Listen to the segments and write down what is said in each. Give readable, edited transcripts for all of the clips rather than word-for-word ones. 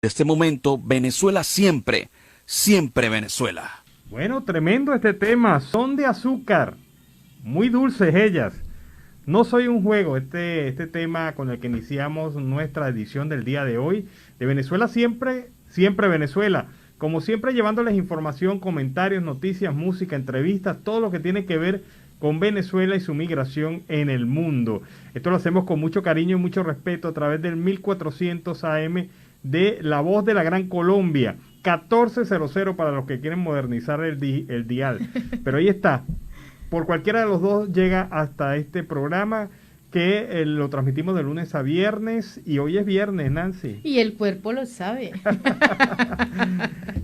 este momento, Venezuela siempre, siempre Venezuela. Bueno, tremendo este tema. Son de azúcar, muy dulces ellas. No soy un juego, este tema con el que iniciamos nuestra edición del día de hoy. De Venezuela siempre, siempre Venezuela. Como siempre, llevándoles información, comentarios, noticias, música, entrevistas, todo lo que tiene que ver con Venezuela y su migración en el mundo. Esto lo hacemos con mucho cariño y mucho respeto a través del 1400 AM de La Voz de la Gran Colombia. 1400 para los que quieren modernizar el dial. Pero ahí está. Por cualquiera de los dos llega hasta este programa que lo transmitimos de lunes a viernes y hoy es viernes, Nancy. Y el cuerpo lo sabe.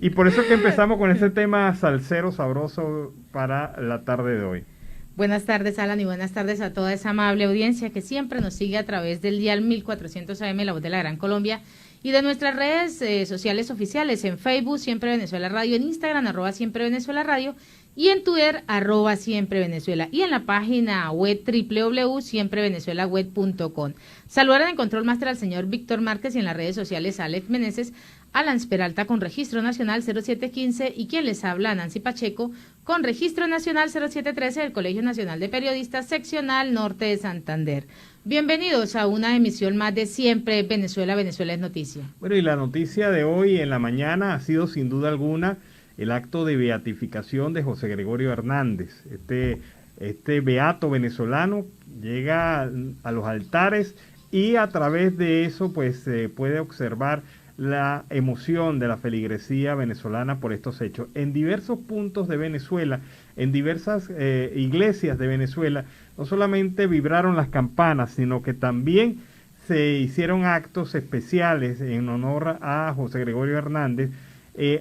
Y por eso que empezamos con ese tema salsero sabroso para la tarde de hoy. Buenas tardes, Alan, y buenas tardes a toda esa amable audiencia que siempre nos sigue a través del dial 1400 AM, La Voz de la Gran Colombia, y de nuestras redes sociales oficiales en Facebook, Siempre Venezuela Radio, en Instagram, @Siempre Venezuela Radio, y en Twitter, @Siempre Venezuela, y en la página web www.siemprevenezuelaweb.com. Saludar en el control máster al señor Víctor Márquez y en las redes sociales Alex Meneses, Alan Peralta con registro nacional 0715 y quien les habla, Nancy Pacheco, con registro nacional 0713 del Colegio Nacional de Periodistas Seccional Norte de Santander. Bienvenidos a una emisión más de Siempre Venezuela, Venezuela es noticia. Bueno, y la noticia de hoy en la mañana ha sido sin duda alguna el acto de beatificación de José Gregorio Hernández. Este beato venezolano llega a los altares y a través de eso pues se puede observar la emoción de la feligresía venezolana por estos hechos. En diversos puntos de Venezuela, en diversas iglesias de Venezuela, no solamente vibraron las campanas, sino que también se hicieron actos especiales en honor a José Gregorio Hernández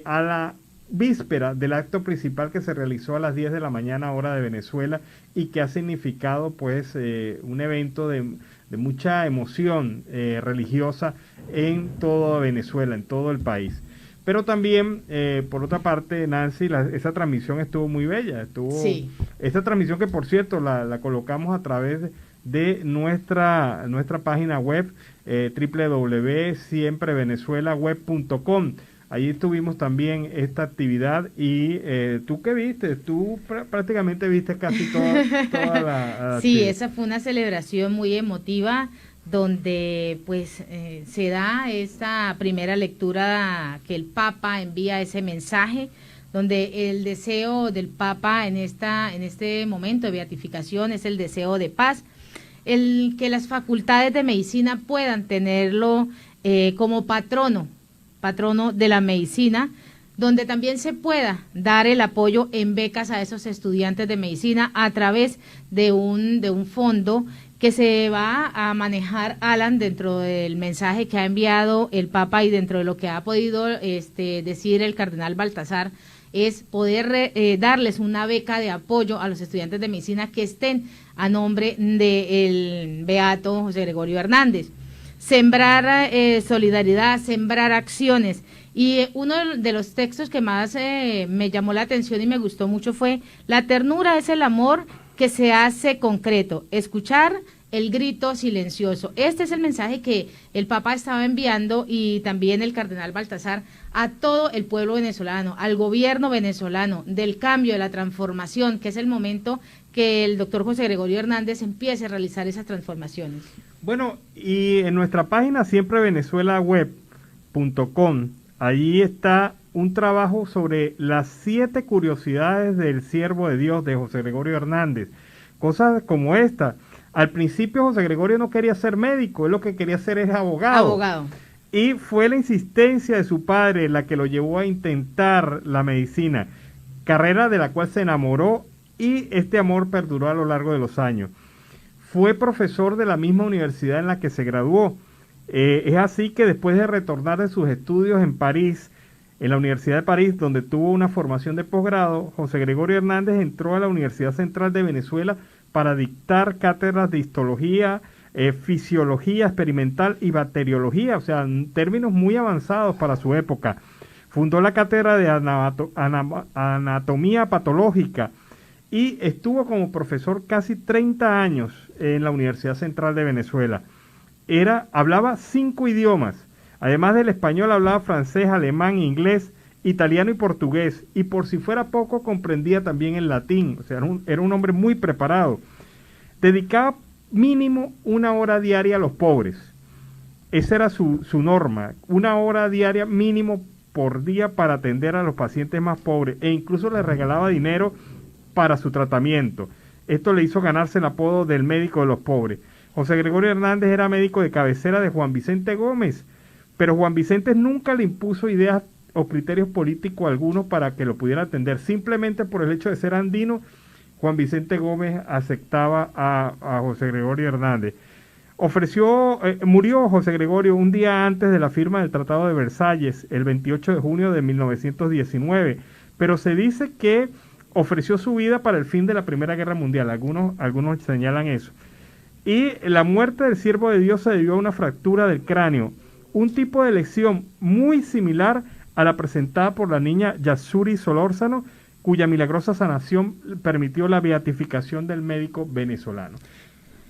a la víspera del acto principal que se realizó a las 10 de la mañana hora de Venezuela y que ha significado pues un evento de mucha emoción religiosa en toda Venezuela, en todo el país. Pero también, por otra parte, Nancy, esa transmisión estuvo muy bella. Sí. Esta transmisión que, por cierto, la colocamos a través de nuestra página web, www.siemprevenezuelaweb.com. Allí tuvimos también esta actividad y ¿tú qué viste? Tú prácticamente viste casi toda la Sí, actividad. esa fue una celebración muy emotiva donde pues se da esta primera lectura que el Papa envía ese mensaje, donde el deseo del Papa en este momento de beatificación es el deseo de paz, el que las facultades de medicina puedan tenerlo como patrono de la medicina, donde también se pueda dar el apoyo en becas a esos estudiantes de medicina a través de un fondo que se va a manejar, Alan, dentro del mensaje que ha enviado el Papa y dentro de lo que ha podido decir el cardenal Baltasar, es poder darles una beca de apoyo a los estudiantes de medicina que estén a nombre del beato José Gregorio Hernández. Sembrar solidaridad, sembrar acciones. Y uno de los textos que más me llamó la atención y me gustó mucho fue: la ternura es el amor que se hace concreto, escuchar el grito silencioso. Este es el mensaje que el Papa estaba enviando y también el cardenal Baltasar a todo el pueblo venezolano, al gobierno venezolano, del cambio, de la transformación, que es el momento que el doctor José Gregorio Hernández empiece a realizar esas transformaciones. Bueno, y en nuestra página siemprevenezuelaweb.com, allí está un trabajo sobre las 7 curiosidades del siervo de Dios de José Gregorio Hernández. Cosas como esta. Al principio José Gregorio no quería ser médico, él lo que quería ser es abogado. Y fue la insistencia de su padre la que lo llevó a intentar la medicina, carrera de la cual se enamoró y este amor perduró a lo largo de los años. Fue profesor de la misma universidad en la que se graduó. Es así que después de retornar de sus estudios en París, en la Universidad de París, donde tuvo una formación de posgrado, José Gregorio Hernández entró a la Universidad Central de Venezuela para dictar cátedras de histología, fisiología experimental y bacteriología, o sea, términos muy avanzados para su época. Fundó la cátedra de anatomía patológica y estuvo como profesor casi 30 años en la Universidad Central de Venezuela. Hablaba 5 idiomas, Además del español hablaba francés, alemán, inglés, italiano y portugués, y por si fuera poco comprendía también el latín, o sea, era un hombre muy preparado. Dedicaba mínimo 1 hora diaria a los pobres. Esa era su norma, 1 hora diaria mínimo por día para atender a los pacientes más pobres, e incluso les regalaba dinero para su tratamiento. Esto le hizo ganarse el apodo del médico de los pobres. José Gregorio Hernández era médico de cabecera de Juan Vicente Gómez, pero Juan Vicente nunca le impuso ideas o criterios políticos algunos para que lo pudiera atender. Simplemente por el hecho de ser andino, Juan Vicente Gómez aceptaba a José Gregorio Hernández. Murió José Gregorio un día antes de la firma del Tratado de Versalles, el 28 de junio de 1919, pero se dice que ofreció su vida para el fin de la Primera Guerra Mundial. Algunos señalan eso. Y la muerte del siervo de Dios se debió a una fractura del cráneo, un tipo de lesión muy similar a la presentada por la niña Yatsuri Solórzano, cuya milagrosa sanación permitió la beatificación del médico venezolano.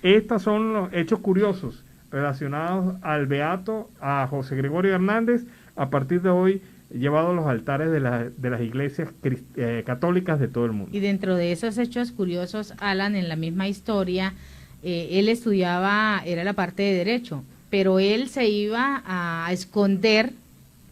Estos son los hechos curiosos relacionados al beato, a José Gregorio Hernández, a partir de hoy llevado a los altares de las iglesias católicas de todo el mundo. Y dentro de esos hechos curiosos, Alan, en la misma historia, él estudiaba, era la parte de Derecho, pero él se iba a esconder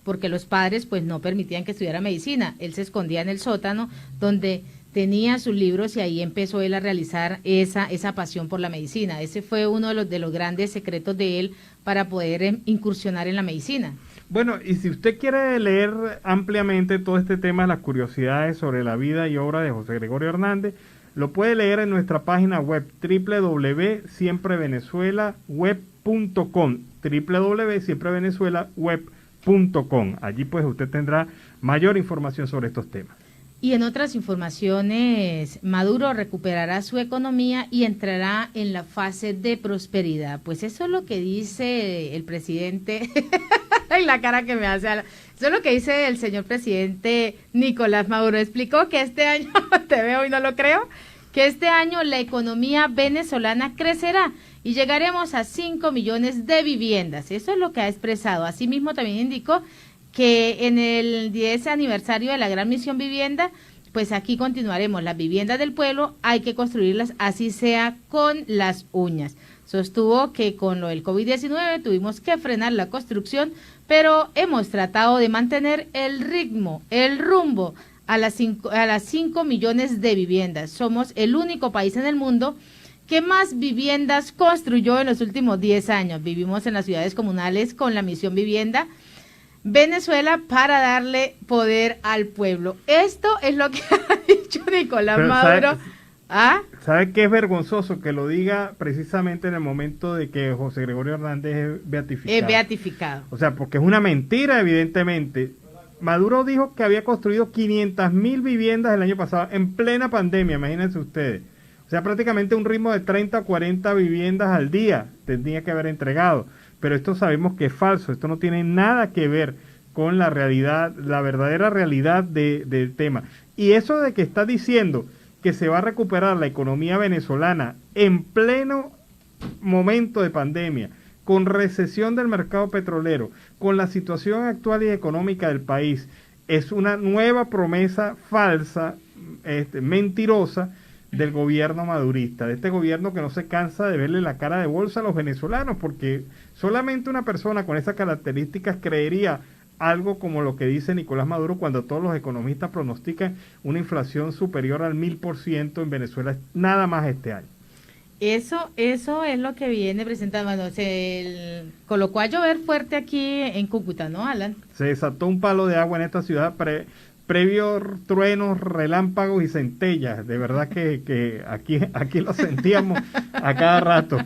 porque los padres pues no permitían que estudiara medicina. Él se escondía en el sótano donde tenía sus libros y ahí empezó él a realizar esa pasión por la medicina. Ese fue uno de los grandes secretos de él para poder incursionar en la medicina. Bueno, y si usted quiere leer ampliamente todo este tema, las curiosidades sobre la vida y obra de José Gregorio Hernández, lo puede leer en nuestra página web www.siemprevenezuelaweb.com, www.siemprevenezuelaweb.com. Allí pues usted tendrá mayor información sobre estos temas. Y en otras informaciones, Maduro recuperará su economía y entrará en la fase de prosperidad. Pues eso es lo que dice el presidente, y la cara que me hace, eso es lo que dice el señor presidente Nicolás Maduro. Explicó que este año, te veo y no lo creo, que este año la economía venezolana crecerá y llegaremos a 5 millones de viviendas. Eso es lo que ha expresado. Asimismo, también indicó que en el 10 aniversario de la Gran Misión Vivienda, pues aquí continuaremos. Las viviendas del pueblo hay que construirlas, así sea con las uñas. Sostuvo que con lo del COVID-19 tuvimos que frenar la construcción, pero hemos tratado de mantener el ritmo, el rumbo a las 5 millones de viviendas. Somos el único país en el mundo que más viviendas construyó en los últimos 10 años. Vivimos en las ciudades comunales con la Misión Vivienda Venezuela para darle poder al pueblo. Esto es lo que ha dicho Nicolás Maduro. ¿Sabe qué es vergonzoso? Que lo diga precisamente en el momento de que José Gregorio Hernández es beatificado. Es beatificado. O sea, porque es una mentira, evidentemente. Maduro dijo que había construido 500.000 viviendas el año pasado, en plena pandemia, imagínense ustedes. O sea, prácticamente un ritmo de 30 o 40 viviendas al día tendría que haber entregado. Pero esto sabemos que es falso, esto no tiene nada que ver con la realidad, la verdadera realidad del tema. Y eso de que está diciendo que se va a recuperar la economía venezolana en pleno momento de pandemia, con recesión del mercado petrolero, con la situación actual y económica del país, es una nueva promesa falsa, mentirosa, del gobierno madurista, de este gobierno que no se cansa de verle la cara de bolsa a los venezolanos, porque solamente una persona con esas características creería algo como lo que dice Nicolás Maduro cuando todos los economistas pronostican una inflación superior al 1000% en Venezuela nada más este año. Eso es lo que viene presentando. Bueno, se colocó a llover fuerte aquí en Cúcuta, ¿no, Alan? Se desató un palo de agua en esta ciudad previo truenos, relámpagos y centellas. De verdad que aquí lo sentíamos a cada rato.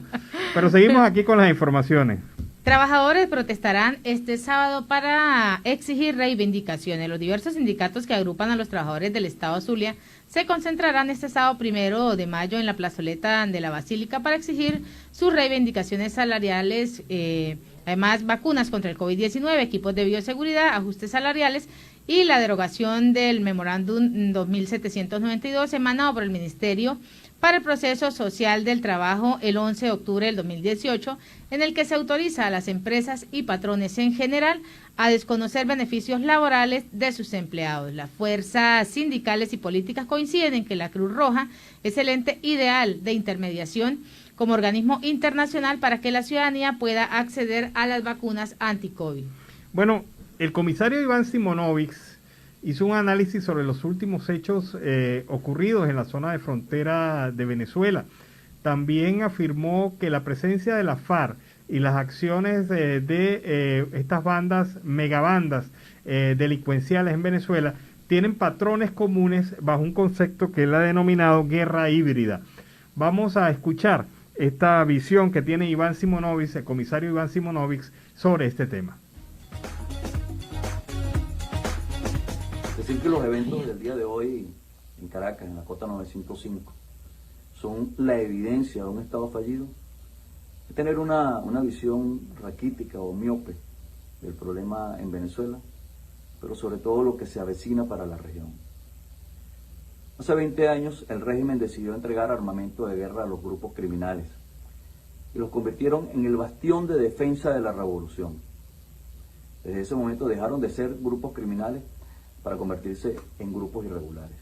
Pero seguimos aquí con las informaciones. Trabajadores protestarán este sábado para exigir reivindicaciones. Los diversos sindicatos que agrupan a los trabajadores del Estado Zulia se concentrarán este sábado 1 de mayo en la plazoleta de la Basílica para exigir sus reivindicaciones salariales, además vacunas contra el COVID-19, equipos de bioseguridad, ajustes salariales y la derogación del memorándum 2792 emanado por el Ministerio para el proceso social del trabajo el 11 de octubre del 2018, en el que se autoriza a las empresas y patrones en general a desconocer beneficios laborales de sus empleados. Las fuerzas sindicales y políticas coinciden en que la Cruz Roja es el ente ideal de intermediación como organismo internacional para que la ciudadanía pueda acceder a las vacunas anti-COVID. Bueno, el comisario Iván Simonovic hizo un análisis sobre los últimos hechos ocurridos en la zona de frontera de Venezuela. También afirmó que la presencia de la FARC y las acciones de estas bandas, megabandas delincuenciales en Venezuela, tienen patrones comunes bajo un concepto que él ha denominado guerra híbrida. Vamos a escuchar esta visión que tiene Iván Simonovic, el comisario Iván Simonovic, sobre este tema. Decir que los eventos del día de hoy en Caracas, en la Cota 905, son la evidencia de un Estado fallido, es tener una visión raquítica o miope del problema en Venezuela, pero sobre todo lo que se avecina para la región. Hace 20 años el régimen decidió entregar armamento de guerra a los grupos criminales y los convirtieron en el bastión de defensa de la revolución. Desde ese momento dejaron de ser grupos criminales para convertirse en grupos irregulares.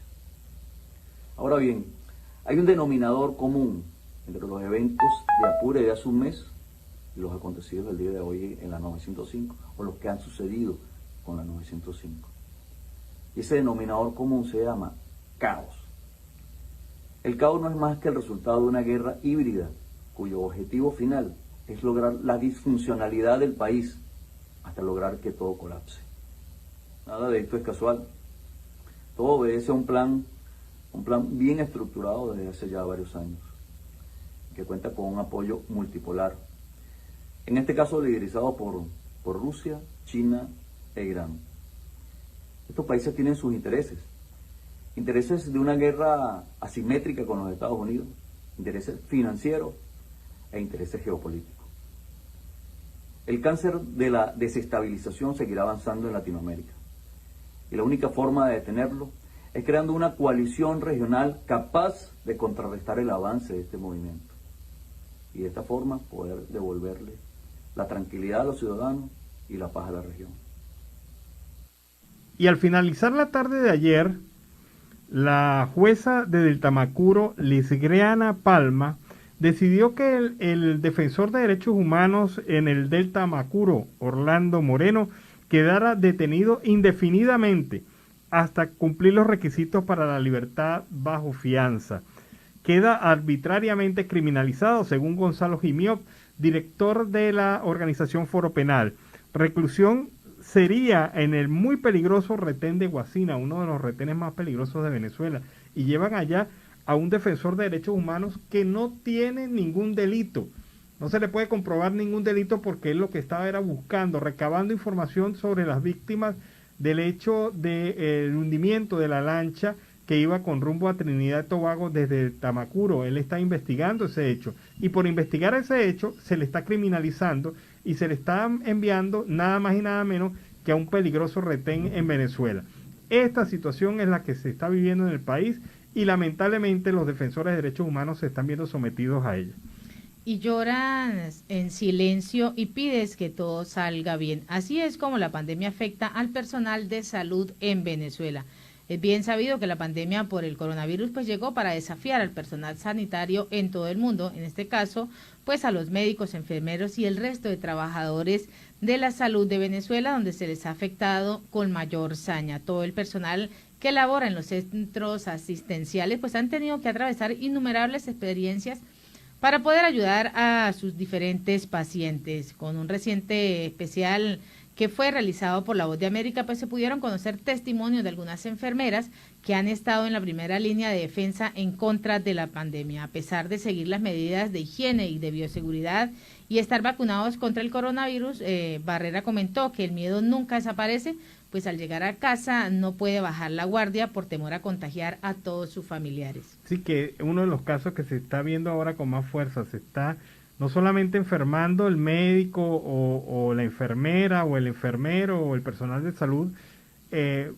Ahora bien, hay un denominador común entre los eventos de Apure de hace un mes y los acontecidos del día de hoy en la 905, o los que han sucedido con la 905. Y ese denominador común se llama caos. El caos no es más que el resultado de una guerra híbrida, cuyo objetivo final es lograr la disfuncionalidad del país hasta lograr que todo colapse. Nada de esto es casual. Todo obedece a un plan bien estructurado desde hace ya varios años, que cuenta con un apoyo multipolar, en este caso liderizado por Rusia, China e Irán. Estos países tienen sus intereses de una guerra asimétrica con los Estados Unidos, intereses financieros e intereses geopolíticos. El cáncer de la desestabilización seguirá avanzando en Latinoamérica, y la única forma de detenerlo es creando una coalición regional capaz de contrarrestar el avance de este movimiento, y de esta forma poder devolverle la tranquilidad a los ciudadanos y la paz a la región. Y al finalizar la tarde de ayer, la jueza de Deltamacuro, Lisgreana Palma, decidió que el defensor de derechos humanos en el Deltamacuro, Orlando Moreno, quedara detenido indefinidamente hasta cumplir los requisitos para la libertad bajo fianza. Queda arbitrariamente criminalizado, según Gonzalo Gimiop, director de la organización Foro Penal. Reclusión sería en el muy peligroso retén de Guasina, uno de los retenes más peligrosos de Venezuela, y llevan allá a un defensor de derechos humanos que no tiene ningún delito. No se le puede comprobar ningún delito porque él lo que estaba era buscando, recabando información sobre las víctimas del hecho del hundimiento de la lancha que iba con rumbo a Trinidad y Tobago desde Tamacuro. Él está investigando ese hecho, y por investigar ese hecho se le está criminalizando y se le está enviando nada más y nada menos que a un peligroso retén en Venezuela. Esta situación es la que se está viviendo en el país, y lamentablemente los defensores de derechos humanos se están viendo sometidos a ella. Y lloras en silencio y pides que todo salga bien. Así es como la pandemia afecta al personal de salud en Venezuela. Es bien sabido que la pandemia por el coronavirus pues llegó para desafiar al personal sanitario en todo el mundo, en este caso pues a los médicos, enfermeros y el resto de trabajadores de la salud de Venezuela, donde se les ha afectado con mayor saña. Todo el personal que labora en los centros asistenciales pues han tenido que atravesar innumerables experiencias para poder ayudar a sus diferentes pacientes. Con un reciente especial que fue realizado por La Voz de América, pues se pudieron conocer testimonios de algunas enfermeras que han estado en la primera línea de defensa en contra de la pandemia. A pesar de seguir las medidas de higiene y de bioseguridad y estar vacunados contra el coronavirus, Barrera comentó que el miedo nunca desaparece, pues al llegar a casa no puede bajar la guardia por temor a contagiar a todos sus familiares. Sí, que uno de los casos que se está viendo ahora con más fuerza, se está no solamente enfermando el médico o la enfermera o el enfermero o el personal de salud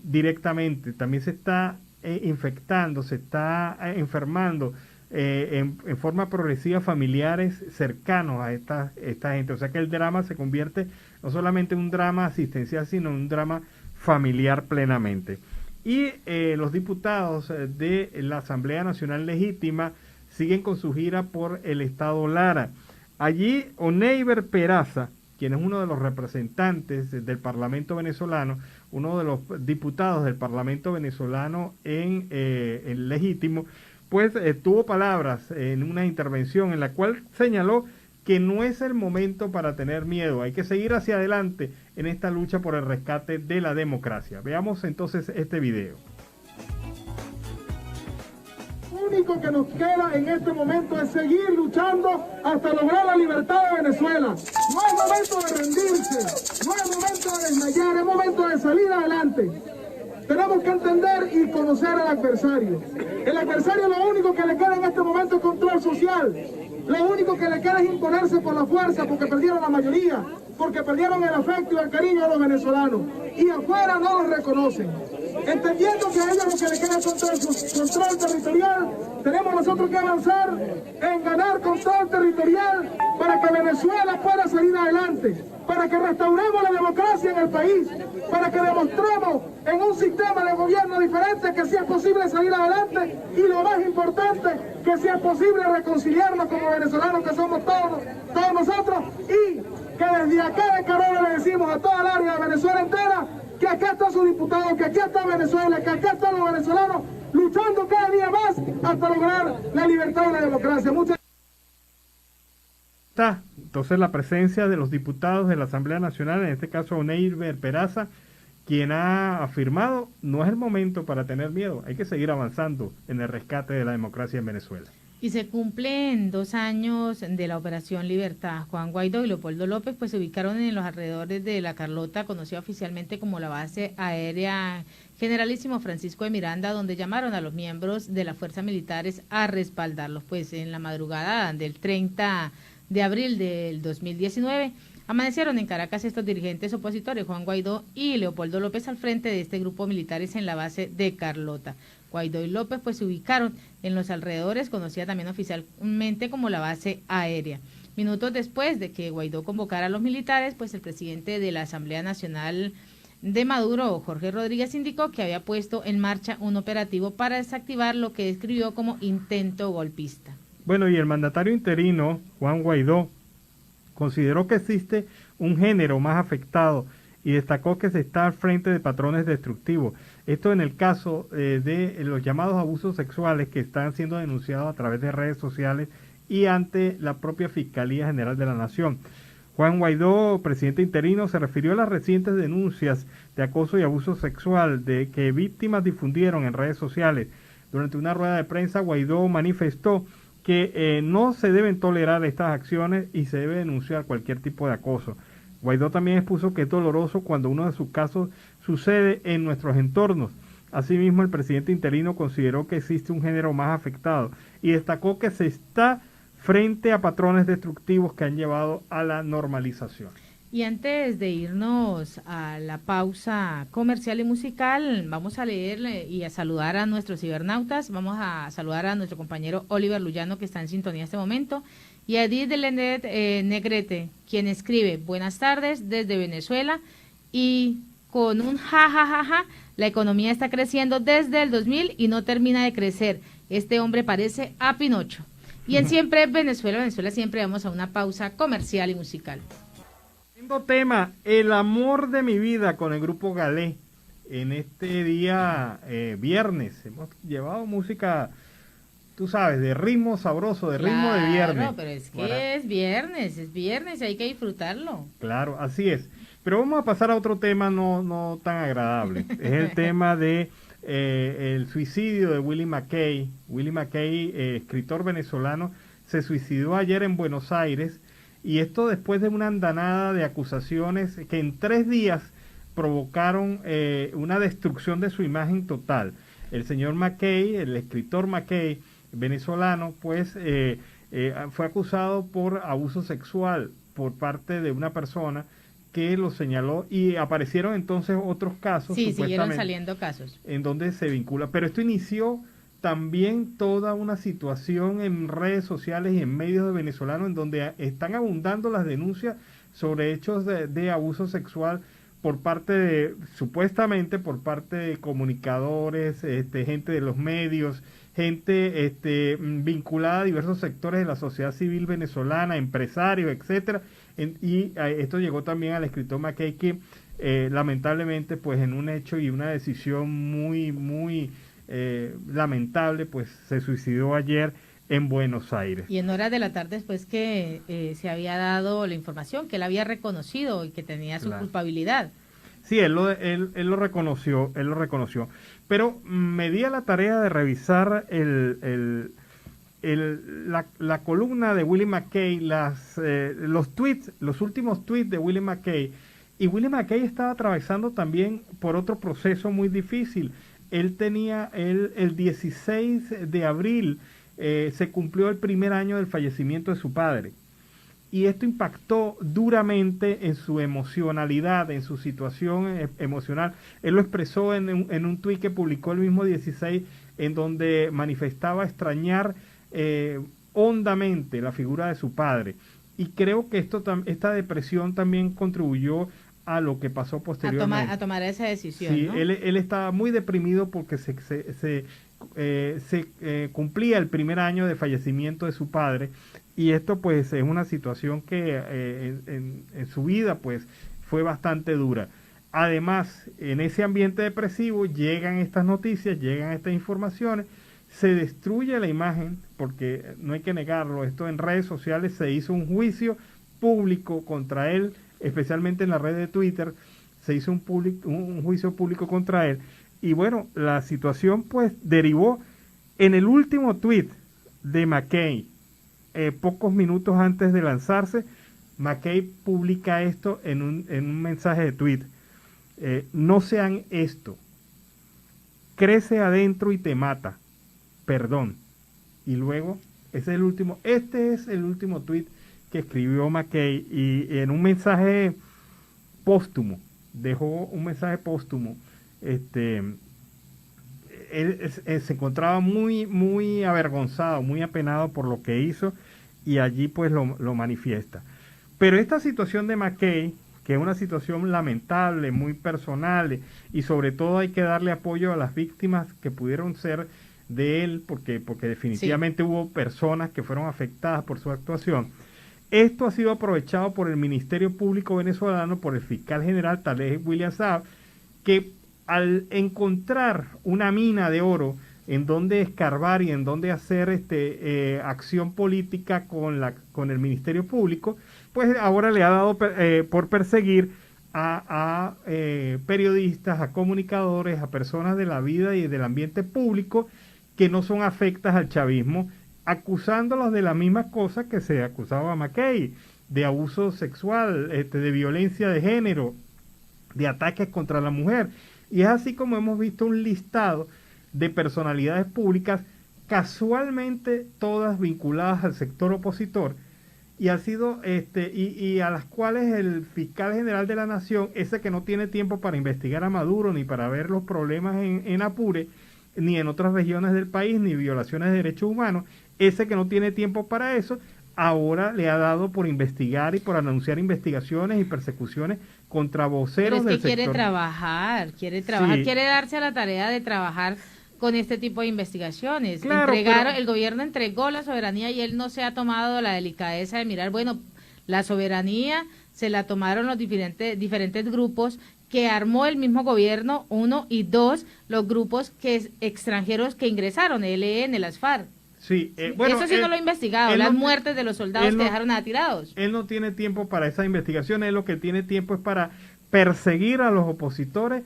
directamente, también se está infectando, se está enfermando en forma progresiva familiares cercanos a esta gente. O sea que el drama se convierte no solamente en un drama asistencial, sino en un drama familiar plenamente. Y los diputados de la Asamblea Nacional Legítima siguen con su gira por el estado Lara. Allí Oneiber Peraza, quien es uno de los representantes del Parlamento venezolano, uno de los diputados del Parlamento venezolano en legítimo, pues tuvo palabras en una intervención en la cual señaló que no es el momento para tener miedo, hay que seguir hacia adelante en esta lucha por el rescate de la democracia. Veamos entonces este video. Lo único que nos queda en este momento es seguir luchando hasta lograr la libertad de Venezuela. No es momento de rendirse, no es momento de desmayar, es momento de salir adelante. Tenemos que entender y conocer al adversario. El adversario lo único que le queda en este momento es control social. Lo único que le queda es imponerse por la fuerza porque perdieron la mayoría, porque perdieron el afecto y el cariño de los venezolanos. Y afuera no los reconocen. Entendiendo que a ellos lo que le queda es control territorial, tenemos nosotros que avanzar en ganar control territorial para que Venezuela pueda salir adelante, para que restauremos la democracia en el país, para que demostremos en un sistema de gobierno diferente que sí es posible salir adelante y lo más importante, que sí es posible reconciliarnos como venezolanos que somos todos nosotros y que desde acá de Carola le decimos a toda el área de Venezuela entera que acá está su diputado, que acá está Venezuela, que acá están los venezolanos luchando cada día más hasta lograr la libertad y la democracia. Entonces la presencia de los diputados de la Asamblea Nacional, en este caso Oneiber Peraza, quien ha afirmado no es el momento para tener miedo, hay que seguir avanzando en el rescate de la democracia en Venezuela. Y se cumplen 2 años de la Operación Libertad. Juan Guaidó y Leopoldo López pues se ubicaron en los alrededores de La Carlota, conocida oficialmente como la base aérea Generalísimo Francisco de Miranda, donde llamaron a los miembros de las fuerzas militares a respaldarlos. Pues en la madrugada del 30 de abril del 2019 amanecieron en Caracas estos dirigentes opositores, Juan Guaidó y Leopoldo López, al frente de este grupo militares en la base de Carlota. Guaidó y López pues se ubicaron en los alrededores, conocida también oficialmente como la base aérea. Minutos después de que Guaidó convocara a los militares, pues el presidente de la Asamblea Nacional de Maduro, Jorge Rodríguez, indicó que había puesto en marcha un operativo para desactivar lo que describió como intento golpista. Bueno, y el mandatario interino, Juan Guaidó, consideró que existe un género más afectado y destacó que se está al frente de patrones destructivos. Esto en el caso de los llamados abusos sexuales que están siendo denunciados a través de redes sociales y ante la propia Fiscalía General de la Nación. Juan Guaidó, presidente interino, se refirió a las recientes denuncias de acoso y abuso sexual de que víctimas difundieron en redes sociales. Durante una rueda de prensa, Guaidó manifestó que no se deben tolerar estas acciones y se debe denunciar cualquier tipo de acoso. Guaidó también expuso que es doloroso cuando uno de sus casos sucede en nuestros entornos. Asimismo, el presidente interino consideró que existe un género más afectado y destacó que se está frente a patrones destructivos que han llevado a la normalización. Y antes de irnos a la pausa comercial y musical, vamos a leer y a saludar a nuestros cibernautas. Vamos a saludar a nuestro compañero Oliver Luyano, que está en sintonía en este momento, y a Edith de Negrete, quien escribe: buenas tardes desde Venezuela, y con un ja, la economía está creciendo desde el 2000 y no termina de crecer. Este hombre parece a Pinocho. Y en Siempre Venezuela siempre vamos a una pausa comercial y musical. Tema, El amor de mi vida, con el grupo Galé. En este día viernes hemos llevado música, tú sabes, de ritmo sabroso, de ritmo de viernes. Claro, pero es que es viernes, hay que disfrutarlo. Claro, así es. Pero vamos a pasar a otro tema no tan agradable. Es el tema de el suicidio de Willie McKay. Willie McKay, escritor venezolano, se suicidó ayer en Buenos Aires. Y esto después de una andanada de acusaciones que en 3 días provocaron una destrucción de su imagen total. El señor McKay, el escritor McKay, venezolano, pues fue acusado por abuso sexual por parte de una persona que lo señaló, y aparecieron entonces otros casos. Sí, siguieron saliendo casos. En donde se vincula. Pero esto inició también toda una situación en redes sociales y en medios de venezolanos en donde están abundando las denuncias sobre hechos de abuso sexual por parte de, supuestamente por parte de comunicadores, gente de los medios, gente vinculada a diversos sectores de la sociedad civil venezolana, empresarios, etcétera. Esto llegó también al escritor McKay, que lamentablemente, pues en un hecho y una decisión muy lamentable, pues se suicidó ayer en Buenos Aires. Y en horas de la tarde después que se había dado la información, que él había reconocido y que tenía su culpabilidad. Sí, él lo reconoció, pero me di a la tarea de revisar la columna de Willie McKay, los últimos tweets de Willie McKay, y Willie McKay estaba atravesando también por otro proceso muy difícil. Él tenía, el 16 de abril, se cumplió el primer año del fallecimiento de su padre. Y esto impactó duramente en su emocionalidad, en su situación emocional. Él lo expresó en un tuit que publicó el mismo 16, en donde manifestaba extrañar hondamente la figura de su padre. Y creo que esta depresión también contribuyó a lo que pasó posteriormente. A tomar esa decisión, sí, ¿no? Él estaba muy deprimido porque se cumplía el primer año de fallecimiento de su padre, y esto pues es una situación que en su vida pues fue bastante dura. Además, en ese ambiente depresivo llegan estas noticias, llegan estas informaciones, se destruye la imagen, porque no hay que negarlo, esto en redes sociales se hizo un juicio público contra él, especialmente en la red de Twitter, se hizo un juicio público contra él. Y bueno, la situación pues derivó en el último tweet de McKay, pocos minutos antes de lanzarse. McKay publica esto en un mensaje de tweet: no sean esto, crece adentro y te mata, perdón. Y luego, este es el último tweet que escribió McKay, y en un mensaje póstumo, dejó un mensaje póstumo. Él se encontraba muy avergonzado, muy apenado por lo que hizo, y allí pues lo manifiesta. Pero esta situación de McKay, que es una situación lamentable, muy personal, y sobre todo hay que darle apoyo a las víctimas que pudieron ser de él, porque definitivamente hubo personas que fueron afectadas por su actuación. Esto ha sido aprovechado por el Ministerio Público venezolano, por el fiscal general Taleb William Saab, que al encontrar una mina de oro en donde escarbar y en donde hacer acción política con el Ministerio Público, pues ahora le ha dado por perseguir a periodistas, a comunicadores, a personas de la vida y del ambiente público que no son afectas al chavismo, acusándolos de la misma cosa que se acusaba a McKay, de abuso sexual, de violencia de género, de ataques contra la mujer. Y es así como hemos visto un listado de personalidades públicas, casualmente todas vinculadas al sector opositor, y ha sido y a las cuales el fiscal general de la Nación, ese que no tiene tiempo para investigar a Maduro ni para ver los problemas en Apure, ni en otras regiones del país, ni violaciones de derechos humanos, ese que no tiene tiempo para eso, ahora le ha dado por investigar y por anunciar investigaciones y persecuciones contra voceros del sector. Quiere trabajar, Sí. quiere darse a la tarea de trabajar con este tipo de investigaciones. Claro, El gobierno entregó la soberanía y él no se ha tomado la delicadeza de mirar, bueno, la soberanía se la tomaron los diferentes grupos que armó el mismo gobierno, uno, y dos, los grupos extranjeros que ingresaron, el ELN, las FARC. Sí, eso sí no lo ha investigado, las muertes de los soldados que dejaron atirados. Él no tiene tiempo para esa investigación, él lo que tiene tiempo es para perseguir a los opositores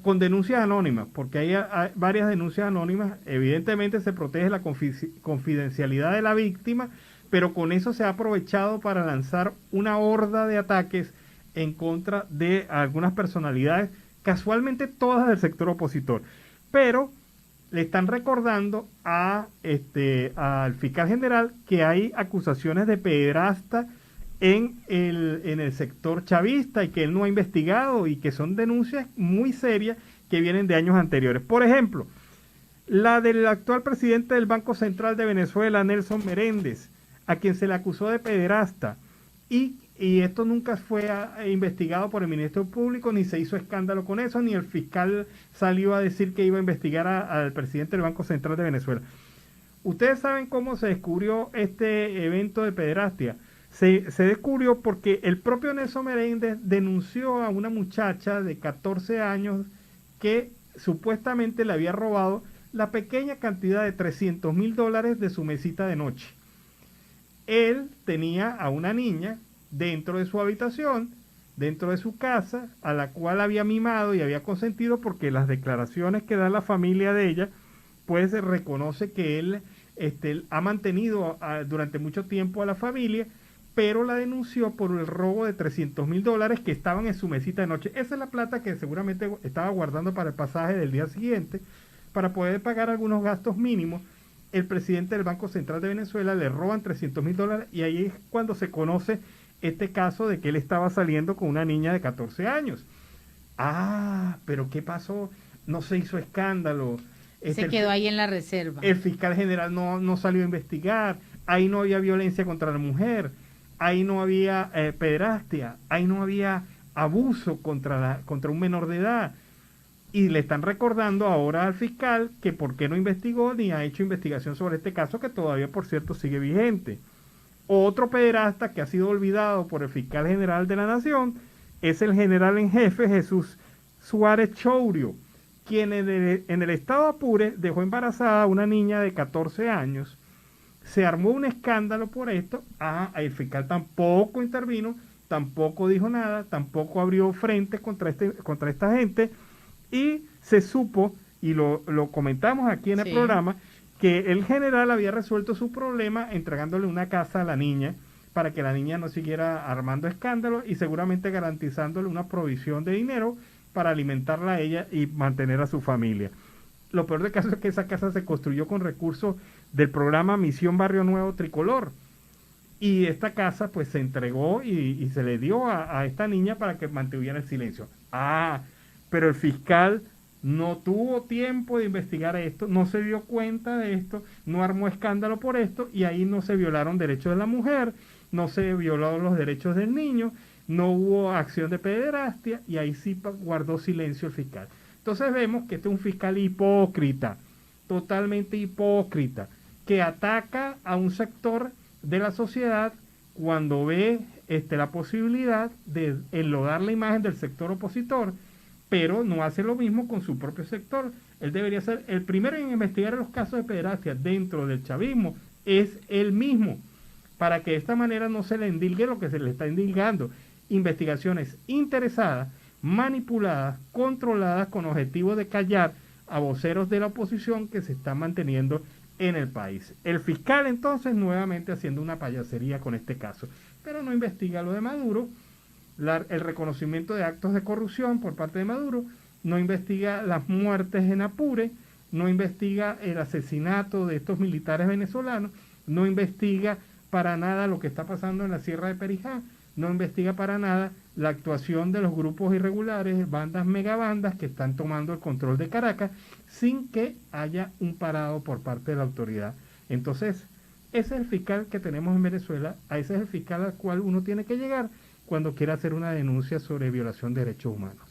con denuncias anónimas, porque hay varias denuncias anónimas. Evidentemente se protege la confidencialidad de la víctima, pero con eso se ha aprovechado para lanzar una horda de ataques en contra de algunas personalidades, casualmente todas del sector opositor. Pero le están recordando al fiscal general que hay acusaciones de pederasta en el sector chavista y que él no ha investigado, y que son denuncias muy serias que vienen de años anteriores. Por ejemplo, La del actual presidente del Banco Central de Venezuela, Nelson Meréndez, a quien se le acusó de pederasta. Y esto nunca fue investigado por el Ministerio Público, ni se hizo escándalo con eso, ni el fiscal salió a decir que iba a investigar al presidente del Banco Central de Venezuela. Ustedes saben cómo se descubrió este evento de pederastia. Se descubrió porque el propio Nelson Meréndez denunció a una muchacha de 14 años que supuestamente le había robado la pequeña cantidad de $300,000 de su mesita de noche. Él tenía a una niña dentro de su habitación, dentro de su casa, a la cual había mimado y había consentido, porque las declaraciones que da la familia de ella, pues se reconoce que él ha mantenido durante mucho tiempo a la familia, pero la denunció por el robo de $300,000 que estaban en su mesita de noche. Esa es la plata que seguramente estaba guardando para el pasaje del día siguiente, para poder pagar algunos gastos mínimos. El presidente del Banco Central de Venezuela le roban $300,000 y ahí es cuando se conoce este caso de que él estaba saliendo con una niña de 14 años. Ah, pero ¿qué pasó? No se hizo escándalo. Se quedó ahí en la reserva. El fiscal general no salió a investigar. Ahí no había violencia contra la mujer. Ahí no había pederastia. Ahí no había abuso contra un menor de edad. Y le están recordando ahora al fiscal que por qué no investigó ni ha hecho investigación sobre este caso, que todavía, por cierto, sigue vigente. Otro pederasta que ha sido olvidado por el fiscal general de la Nación es el general en jefe Jesús Suárez Chourio, quien en el estado Apure dejó embarazada a una niña de 14 años. Se armó un escándalo por esto. El fiscal tampoco intervino, tampoco dijo nada, tampoco abrió frente contra esta gente. Y se supo, y lo comentamos aquí en el programa, que el general había resuelto su problema entregándole una casa a la niña para que la niña no siguiera armando escándalos y seguramente garantizándole una provisión de dinero para alimentarla a ella y mantener a su familia. Lo peor del caso es que esa casa se construyó con recursos del programa Misión Barrio Nuevo Tricolor. Y esta casa pues se entregó y se le dio a esta niña para que mantuviera el silencio. Pero el fiscal no tuvo tiempo de investigar esto, no se dio cuenta de esto, no armó escándalo por esto, y ahí no se violaron derechos de la mujer, no se violaron los derechos del niño, no hubo acción de pederastia, y ahí sí guardó silencio el fiscal. Entonces vemos que este es un fiscal hipócrita, totalmente hipócrita, que ataca a un sector de la sociedad cuando ve la posibilidad de enlodar la imagen del sector opositor, pero no hace lo mismo con su propio sector. Él debería ser el primero en investigar los casos de pederastia dentro del chavismo, es él mismo, para que de esta manera no se le endilgue lo que se le está endilgando. Investigaciones interesadas, manipuladas, controladas con objetivo de callar a voceros de la oposición que se están manteniendo en el país. El fiscal entonces nuevamente haciendo una payasería con este caso, pero no investiga lo de Maduro, el reconocimiento de actos de corrupción por parte de Maduro, no investiga las muertes en Apure, no investiga el asesinato de estos militares venezolanos, no investiga para nada lo que está pasando en la Sierra de Perijá, no investiga para nada la actuación de los grupos irregulares, bandas, megabandas que están tomando el control de Caracas sin que haya un parado por parte de la autoridad. Entonces, ese es el fiscal que tenemos en Venezuela, a ese es el fiscal al cual uno tiene que llegar cuando quiera hacer una denuncia sobre violación de derechos humanos.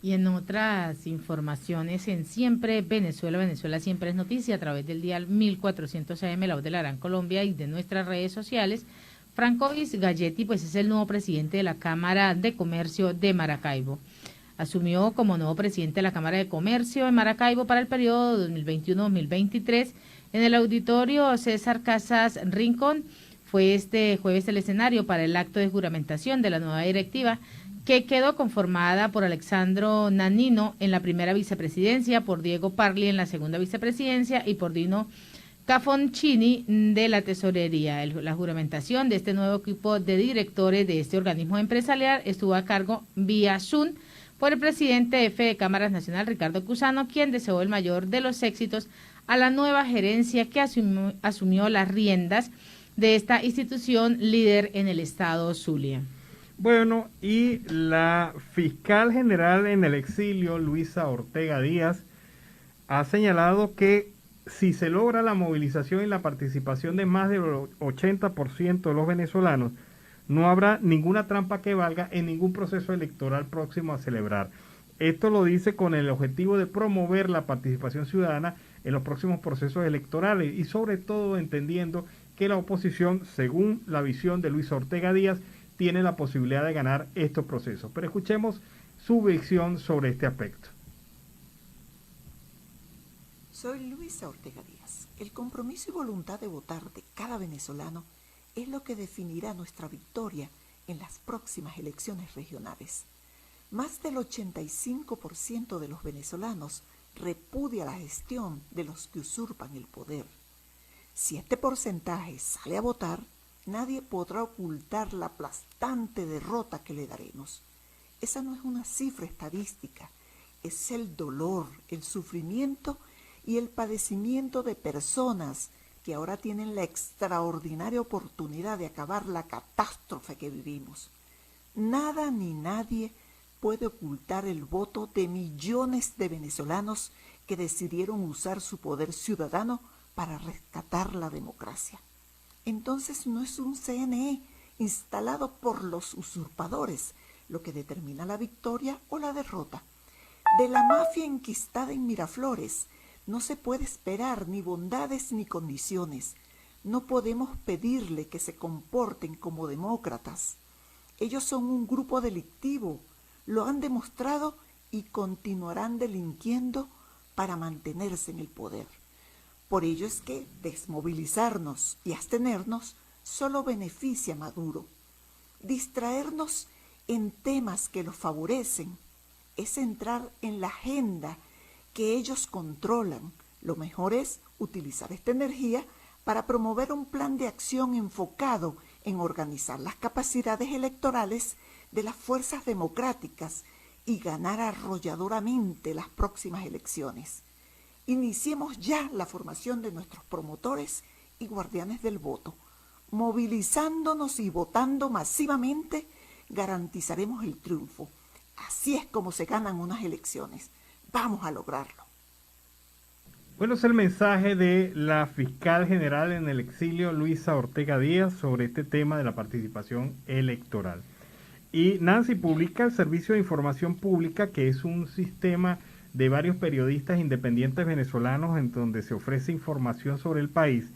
Y en otras informaciones, en Siempre Venezuela, Venezuela Siempre es Noticia, a través del dial 1400 AM, La Voz de la Gran Colombia, y de nuestras redes sociales, Francois Galletti, pues es el nuevo presidente de la Cámara de Comercio de Maracaibo. Asumió como nuevo presidente de la Cámara de Comercio de Maracaibo para el periodo 2021-2023 en el auditorio César Casas Rincón. Fue este jueves el escenario para el acto de juramentación de la nueva directiva, que quedó conformada por Alexandro Nanino en la primera vicepresidencia, por Diego Parli en la segunda vicepresidencia y por Dino Cafoncini de la tesorería. La juramentación de este nuevo equipo de directores de este organismo empresarial estuvo a cargo vía Zoom por el presidente F de Cámaras Nacional, Ricardo Cusano, quien deseó el mayor de los éxitos a la nueva gerencia que asumió las riendas de esta institución líder en el estado Zulia. Bueno, y la fiscal general en el exilio, Luisa Ortega Díaz, ha señalado que si se logra la movilización y la participación de más del 80% de los venezolanos, no habrá ninguna trampa que valga en ningún proceso electoral próximo a celebrar. Esto lo dice con el objetivo de promover la participación ciudadana en los próximos procesos electorales y sobre todo entendiendo que la oposición, según la visión de Luis Ortega Díaz, tiene la posibilidad de ganar estos procesos. Pero escuchemos su visión sobre este aspecto. Soy Luisa Ortega Díaz. El compromiso y voluntad de votar de cada venezolano es lo que definirá nuestra victoria en las próximas elecciones regionales. Más del 85% de los venezolanos repudia la gestión de los que usurpan el poder. Si este porcentaje sale a votar, nadie podrá ocultar la aplastante derrota que le daremos. Esa no es una cifra estadística, es el dolor, el sufrimiento y el padecimiento de personas que ahora tienen la extraordinaria oportunidad de acabar la catástrofe que vivimos. Nada ni nadie puede ocultar el voto de millones de venezolanos que decidieron usar su poder ciudadano para rescatar la democracia. Entonces no es un CNE instalado por los usurpadores lo que determina la victoria o la derrota. De la mafia enquistada en Miraflores no se puede esperar ni bondades ni condiciones. No podemos pedirle que se comporten como demócratas. Ellos son un grupo delictivo, lo han demostrado y continuarán delinquiendo para mantenerse en el poder. Por ello es que desmovilizarnos y abstenernos solo beneficia a Maduro. Distraernos en temas que los favorecen es entrar en la agenda que ellos controlan. Lo mejor es utilizar esta energía para promover un plan de acción enfocado en organizar las capacidades electorales de las fuerzas democráticas y ganar arrolladoramente las próximas elecciones. Iniciemos ya la formación de nuestros promotores y guardianes del voto. Movilizándonos y votando masivamente, garantizaremos el triunfo. Así es como se ganan unas elecciones. Vamos a lograrlo. Bueno, es el mensaje de la fiscal general en el exilio, Luisa Ortega Díaz, sobre este tema de la participación electoral. Y Nancy, publica el Servicio de Información Pública, que es un sistema de varios periodistas independientes venezolanos en donde se ofrece información sobre el país.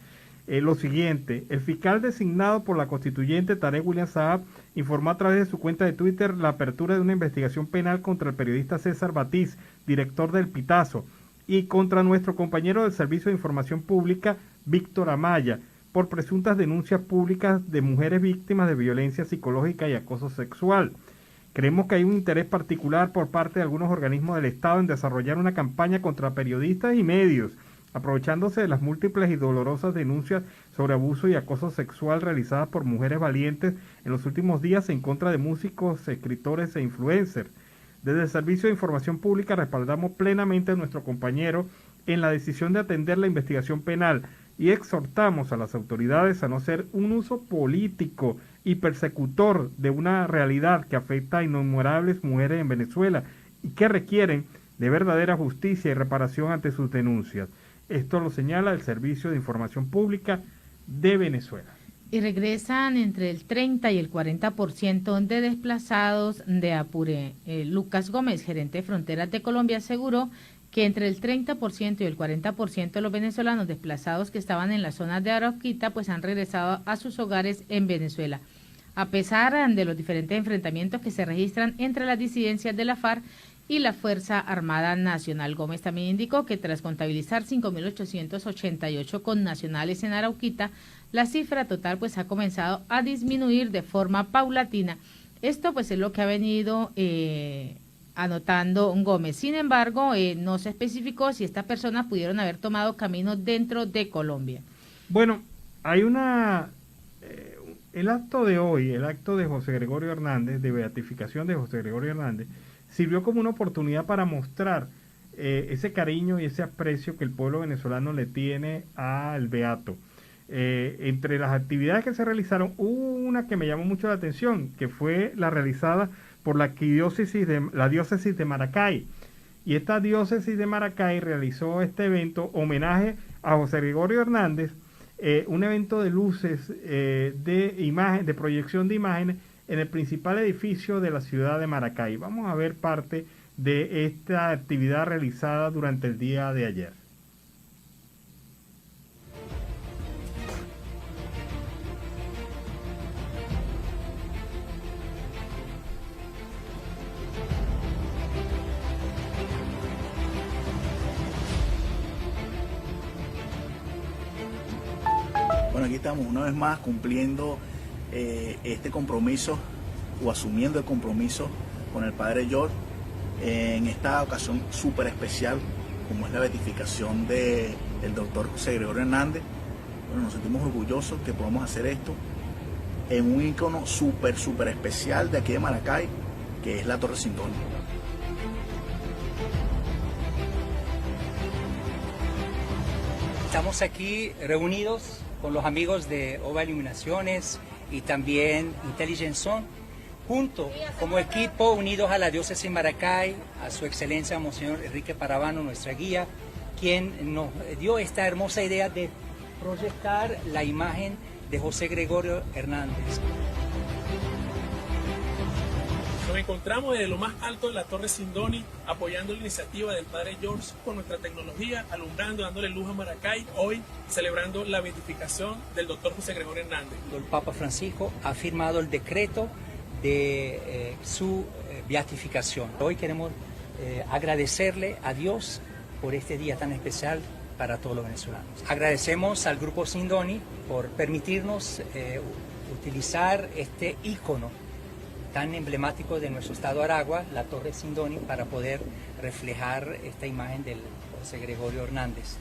Lo siguiente: el fiscal designado por la constituyente Tarek William Saab informó a través de su cuenta de Twitter la apertura de una investigación penal contra el periodista César Batiz, director del Pitazo, y contra nuestro compañero del Servicio de Información Pública, Víctor Amaya, por presuntas denuncias públicas de mujeres víctimas de violencia psicológica y acoso sexual. Creemos que hay un interés particular por parte de algunos organismos del Estado en desarrollar una campaña contra periodistas y medios, aprovechándose de las múltiples y dolorosas denuncias sobre abuso y acoso sexual realizadas por mujeres valientes en los últimos días en contra de músicos, escritores e influencers. Desde el Servicio de Información Pública respaldamos plenamente a nuestro compañero en la decisión de atender la investigación penal y exhortamos a las autoridades a no hacer un uso político y persecutor de una realidad que afecta a innumerables mujeres en Venezuela y que requieren de verdadera justicia y reparación ante sus denuncias. Esto lo señala el Servicio de Información Pública de Venezuela. Y regresan entre el 30 y el 40% de desplazados de Apure. Lucas Gómez, gerente de Fronteras de Colombia, aseguró que entre el 30% y el 40% de los venezolanos desplazados que estaban en las zonas de Arauquita pues han regresado a sus hogares en Venezuela. A pesar de los diferentes enfrentamientos que se registran entre las disidencias de la FARC y la Fuerza Armada Nacional. Gómez también indicó que tras contabilizar 5.888 connacionales en Arauquita, la cifra total pues ha comenzado a disminuir de forma paulatina. Esto pues es lo que ha venido anotando Gómez. Sin embargo, no se especificó si estas personas pudieron haber tomado camino dentro de Colombia. Bueno, hay el acto de hoy, el acto de José Gregorio Hernández, de beatificación de José Gregorio Hernández, sirvió como una oportunidad para mostrar ese cariño y ese aprecio que el pueblo venezolano le tiene al beato. Entre las actividades que se realizaron, hubo una que me llamó mucho la atención, que fue la realizada por la diócesis de Maracay. Y esta diócesis de Maracay realizó este evento homenaje a José Gregorio Hernández un evento de luces de proyección de imágenes en el principal edificio de la ciudad de Maracay. Vamos a ver parte de esta actividad realizada durante el día de ayer. Bueno, aquí estamos una vez más cumpliendo este compromiso o asumiendo el compromiso con el Padre George en esta ocasión súper especial como es la beatificación del doctor José Gregorio Hernández. Bueno, nos sentimos orgullosos que podamos hacer esto en un ícono súper especial de aquí de Maracay, que es la Torre Sindoni. Estamos aquí reunidos con los amigos de OVA Iluminaciones y también Intelligence Zone, juntos como equipo unidos a la diócesis Maracay, a su excelencia Monseñor Enrique Parabano, nuestra guía, quien nos dio esta hermosa idea de proyectar la imagen de José Gregorio Hernández. Nos encontramos desde lo más alto de la Torre Sindoni, apoyando la iniciativa del Padre George con nuestra tecnología, alumbrando, dándole luz a Maracay, hoy celebrando la beatificación del doctor José Gregorio Hernández. El Papa Francisco ha firmado el decreto de su beatificación. Hoy queremos agradecerle a Dios por este día tan especial para todos los venezolanos. Agradecemos al Grupo Sindoni por permitirnos utilizar este ícono tan emblemático de nuestro estado Aragua, la Torre Sindoni, para poder reflejar esta imagen del José Gregorio Hernández.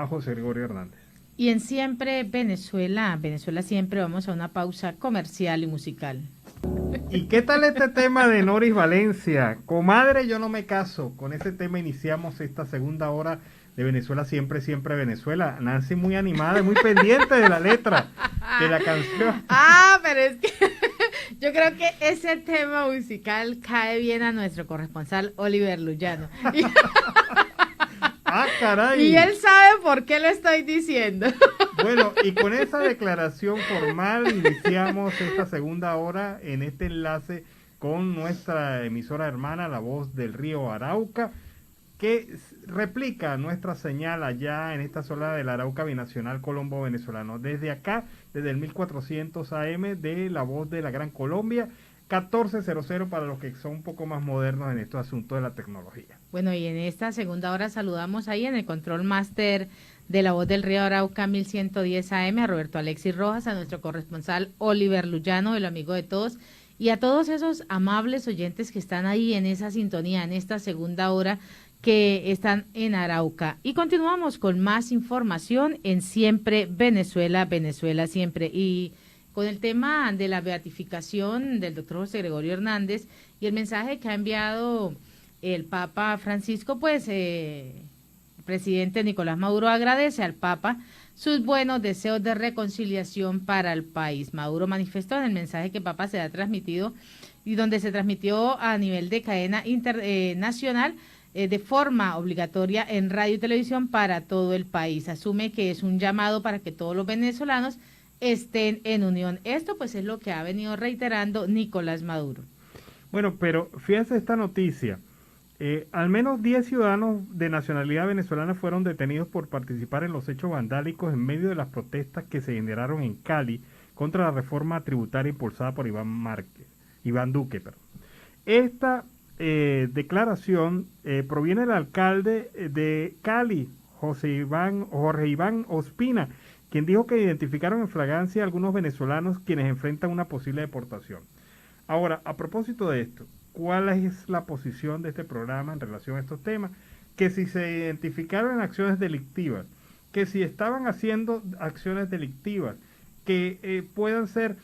José Gregorio Hernández. Y en Siempre Venezuela, siempre, vamos a una pausa comercial y musical. ¿Y qué tal este tema de Noris Valencia? Comadre, yo no me caso. Con ese tema iniciamos esta segunda hora de Venezuela Siempre, Siempre Venezuela. Nancy muy animada y muy pendiente de la letra de la canción. Pero es que yo creo que ese tema musical cae bien a nuestro corresponsal Oliver Luyano. Caray. Y él sabe por qué lo estoy diciendo. Bueno, y con esa declaración formal iniciamos esta segunda hora en este enlace con nuestra emisora hermana, La Voz del Río Arauca, que replica nuestra señal allá en esta zona del Arauca Binacional Colombo Venezolano. Desde acá, desde el 1400 AM de La Voz de la Gran Colombia, 1400 para los que son un poco más modernos en estos asuntos de la tecnología. Bueno, y en esta segunda hora saludamos ahí en el Control Master de La Voz del Río Arauca 1110 AM a Roberto Alexis Rojas, a nuestro corresponsal Oliver Luyano, el amigo de todos, y a todos esos amables oyentes que están ahí en esa sintonía, en esta segunda hora que están en Arauca. Y continuamos con más información en Siempre Venezuela, Venezuela Siempre. Y con el tema de la beatificación del doctor José Gregorio Hernández y el mensaje que ha enviado el Papa Francisco, pues el presidente Nicolás Maduro agradece al Papa sus buenos deseos de reconciliación para el país. Maduro manifestó en el mensaje que el Papa se ha transmitido y donde se transmitió a nivel de cadena internacional de forma obligatoria en radio y televisión para todo el país. Asume que es un llamado para que todos los venezolanos estén en unión. Esto pues es lo que ha venido reiterando Nicolás Maduro. Bueno, pero fíjense esta noticia. Al menos 10 ciudadanos de nacionalidad venezolana fueron detenidos por participar en los hechos vandálicos en medio de las protestas que se generaron en Cali contra la reforma tributaria impulsada por Iván Duque. Esta declaración proviene del alcalde de Cali, Jorge Iván Ospina, quien dijo que identificaron en flagrancia a algunos venezolanos quienes enfrentan una posible deportación. Ahora, a propósito de esto, ¿cuál es la posición de este programa en relación a estos temas? Que si se identificaron en acciones delictivas, que si estaban haciendo acciones delictivas, que puedan ser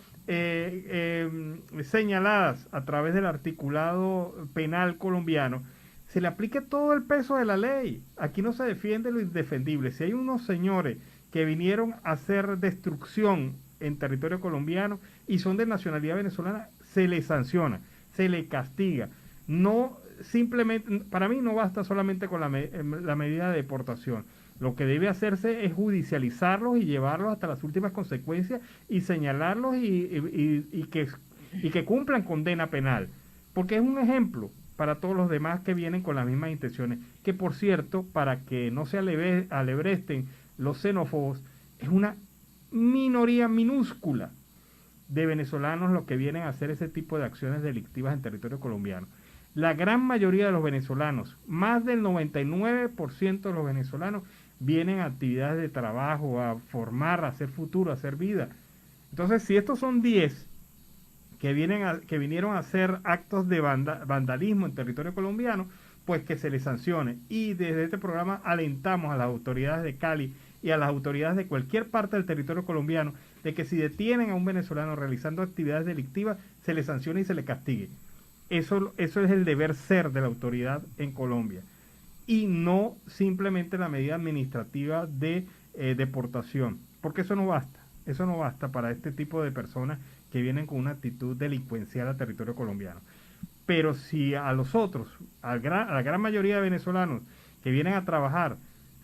señaladas a través del articulado penal colombiano, se le aplique todo el peso de la ley. Aquí no se defiende lo indefendible. Si hay unos señores que vinieron a hacer destrucción en territorio colombiano y son de nacionalidad venezolana, se les sanciona, se les castiga. No simplemente, para mí no basta solamente con la medida de deportación. Lo que debe hacerse es judicializarlos y llevarlos hasta las últimas consecuencias y señalarlos y que cumplan condena penal. Porque es un ejemplo para todos los demás que vienen con las mismas intenciones. Que por cierto, para que no se alebresten los xenófobos, es una minoría minúscula de venezolanos los que vienen a hacer ese tipo de acciones delictivas en territorio colombiano. La gran mayoría de los venezolanos, más del 99% de los venezolanos, vienen a actividades de trabajo, a formar, a hacer futuro, a hacer vida. Entonces, si estos son 10 que vinieron a hacer actos de vandalismo en territorio colombiano, pues que se les sancione. Y desde este programa alentamos a las autoridades de Cali y a las autoridades de cualquier parte del territorio colombiano de que si detienen a un venezolano realizando actividades delictivas, se le sancione y se le castigue. Eso es el deber ser de la autoridad en Colombia. Y no simplemente la medida administrativa de deportación, porque eso no basta para este tipo de personas que vienen con una actitud delincuencial al territorio colombiano. Pero si a los otros, a la gran mayoría de venezolanos que vienen a trabajar,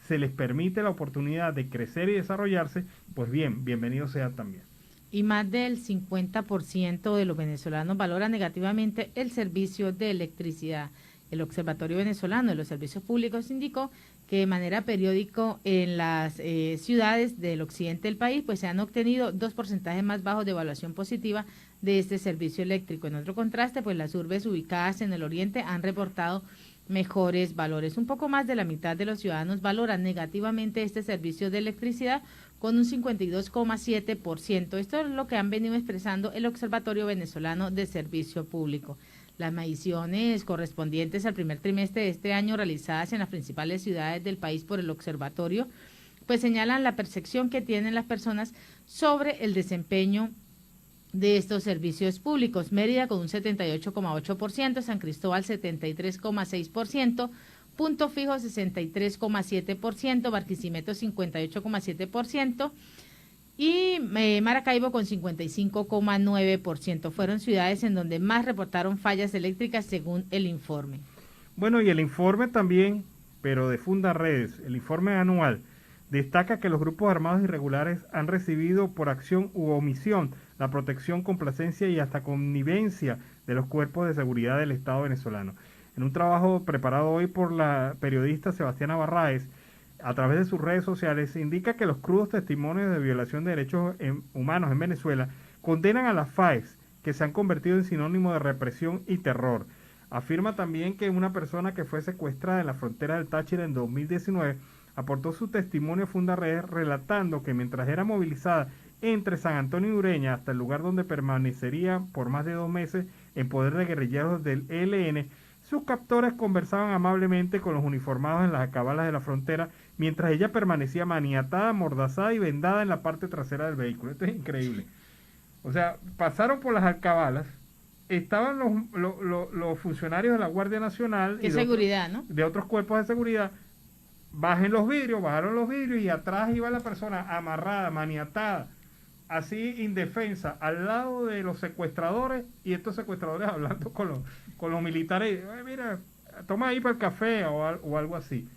se les permite la oportunidad de crecer y desarrollarse, pues bien, bienvenido sea también. Y más del 50% de los venezolanos valora negativamente el servicio de electricidad. El Observatorio Venezolano de los Servicios Públicos indicó que de manera periódica en las ciudades del occidente del país pues se han obtenido 2 porcentajes más bajos de evaluación positiva de este servicio eléctrico. En otro contraste, pues las urbes ubicadas en el oriente han reportado mejores valores. Un poco más de la mitad de los ciudadanos valoran negativamente este servicio de electricidad con un 52,7%. Esto es lo que han venido expresando el Observatorio Venezolano de Servicio Público. Las mediciones correspondientes al primer trimestre de este año realizadas en las principales ciudades del país por el observatorio, pues señalan la percepción que tienen las personas sobre el desempeño de estos servicios públicos. Mérida con un 78,8%, San Cristóbal 73,6%, Punto Fijo 63,7%, Barquisimeto 58,7%, y Maracaibo con 55,9%. Fueron ciudades en donde más reportaron fallas eléctricas según el informe. Bueno, y el informe también, pero de Fundaredes, el informe anual, destaca que los grupos armados irregulares han recibido por acción u omisión la protección, complacencia y hasta connivencia de los cuerpos de seguridad del Estado venezolano. En un trabajo preparado hoy por la periodista Sebastiana Barraez, a través de sus redes sociales, indica que los crudos testimonios de violación de derechos humanos en Venezuela condenan a las FAES, que se han convertido en sinónimo de represión y terror. Afirma también que una persona que fue secuestrada en la frontera del Táchira en 2019 aportó su testimonio a Fundaredes relatando que mientras era movilizada entre San Antonio y Ureña hasta el lugar donde permanecería por más de 2 meses en poder de guerrilleros del ELN, sus captores conversaban amablemente con los uniformados en las acabalas de la frontera, mientras ella permanecía maniatada, amordazada y vendada en la parte trasera del vehículo. Esto es increíble. O sea, pasaron por las alcabalas, estaban los funcionarios de la Guardia Nacional y seguridad, ¿no? De otros cuerpos de seguridad. Bajaron los vidrios y atrás iba la persona amarrada, maniatada, así indefensa, al lado de los secuestradores, y estos secuestradores hablando con los militares. Mira, toma ahí para el café o algo así.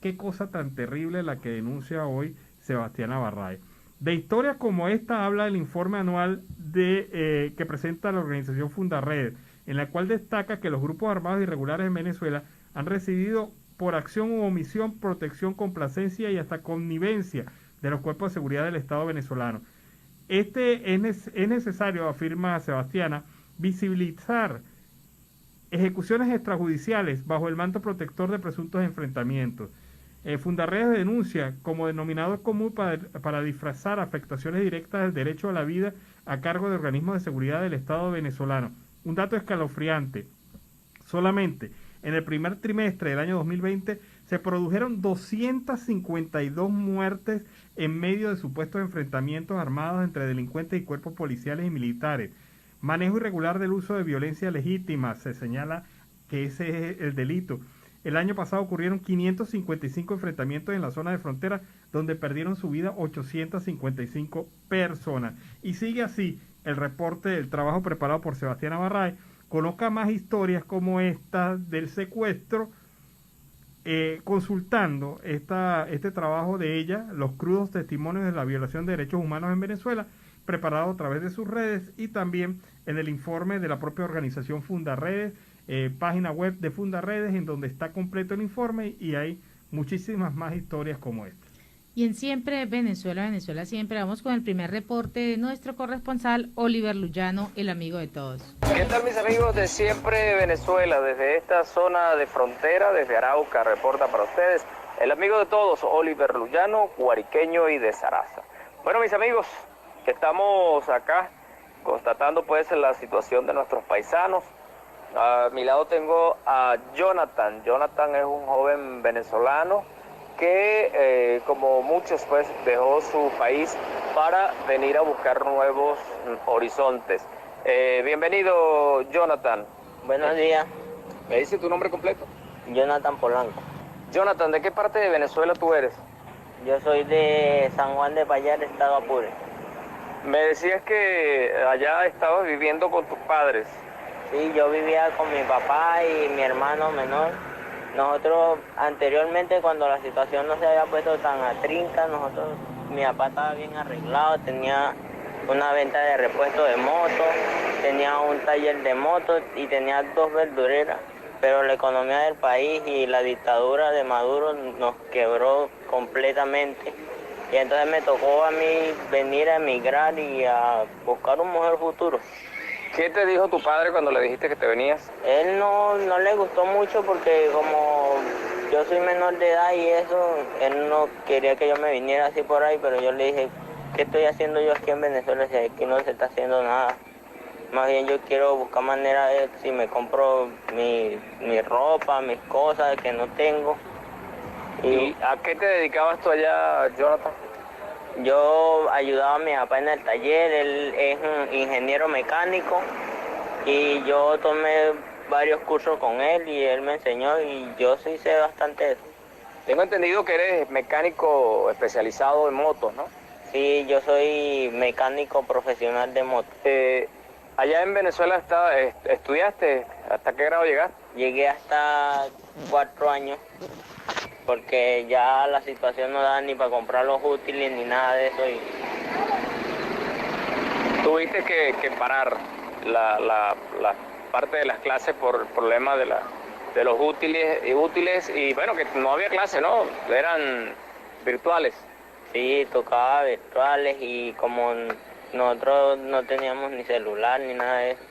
Qué cosa tan terrible la que denuncia hoy Sebastiana Barraez. De historias como esta habla el informe anual que presenta la organización Fundaredes, en la cual destaca que los grupos armados irregulares en Venezuela han recibido por acción u omisión protección, complacencia y hasta connivencia de los cuerpos de seguridad del Estado venezolano. Es necesario, afirma Sebastiana, visibilizar Ejecuciones extrajudiciales bajo el manto protector de presuntos enfrentamientos. Fundarredes denuncia como denominador común para disfrazar afectaciones directas del derecho a la vida a cargo de organismos de seguridad del Estado venezolano. Un dato escalofriante. Solamente en el primer trimestre del año 2020 se produjeron 252 muertes en medio de supuestos enfrentamientos armados entre delincuentes y cuerpos policiales y militares. Manejo irregular del uso de violencia legítima, se señala que ese es el delito. El año pasado ocurrieron 555 enfrentamientos en la zona de frontera, donde perdieron su vida 855 personas. Y sigue así el reporte del trabajo preparado por Sebastián Abarray. Conozca más historias como esta del secuestro, consultando este trabajo de ella, los crudos testimonios de la violación de derechos humanos en Venezuela, preparado a través de sus redes, y también en el informe de la propia organización Fundarredes, página web de Fundarredes, en donde está completo el informe y hay muchísimas más historias como esta. Y en Siempre Venezuela, Venezuela Siempre, vamos con el primer reporte de nuestro corresponsal Oliver Luyano, el amigo de todos. ¿Qué tal, mis amigos de Siempre Venezuela? Desde esta zona de frontera, desde Arauca, reporta para ustedes el amigo de todos, Oliver Luyano, guariqueño y de Saraza. Bueno, mis amigos, estamos acá constatando pues la situación de nuestros paisanos. A mi lado tengo a Jonathan. Jonathan es un joven venezolano que, como muchos, pues dejó su país para venir a buscar nuevos horizontes. Bienvenido, Jonathan. Buenos días. ¿Me dice tu nombre completo? Jonathan Polanco. Jonathan, ¿de qué parte de Venezuela tú eres? Yo soy de San Juan de Payar, estado Apure. Me decías que allá estabas viviendo con tus padres. Sí, yo vivía con mi papá y mi hermano menor. Nosotros anteriormente, cuando la situación no se había puesto tan a trinca, mi papá estaba bien arreglado, tenía una venta de repuesto de motos, tenía un taller de motos y tenía 2 verdureras. Pero la economía del país y la dictadura de Maduro nos quebró completamente. Y entonces me tocó a mí venir a emigrar y a buscar un mejor futuro. ¿Qué te dijo tu padre cuando le dijiste que te venías? Él no le gustó mucho porque como yo soy menor de edad y eso, él no quería que yo me viniera así por ahí, pero yo le dije, ¿qué estoy haciendo yo aquí en Venezuela si aquí no se está haciendo nada? Más bien yo quiero buscar manera de si me compro mi ropa, mis cosas que no tengo. ¿Y a qué te dedicabas tú allá, Jonathan? Yo ayudaba a mi papá en el taller, él es un ingeniero mecánico y yo tomé varios cursos con él y él me enseñó y yo sí sé bastante de eso. Tengo entendido que eres mecánico especializado en motos, ¿no? Sí, yo soy mecánico profesional de motos. Allá en Venezuela estudiaste, ¿hasta qué grado llegaste? Llegué hasta 4 años. Porque ya la situación no da ni para comprar los útiles ni nada de eso. Tuviste que parar la parte de las clases por el problema de los útiles y bueno, que no había clases, ¿no? Eran virtuales. Sí, tocaba virtuales y como nosotros no teníamos ni celular ni nada de eso.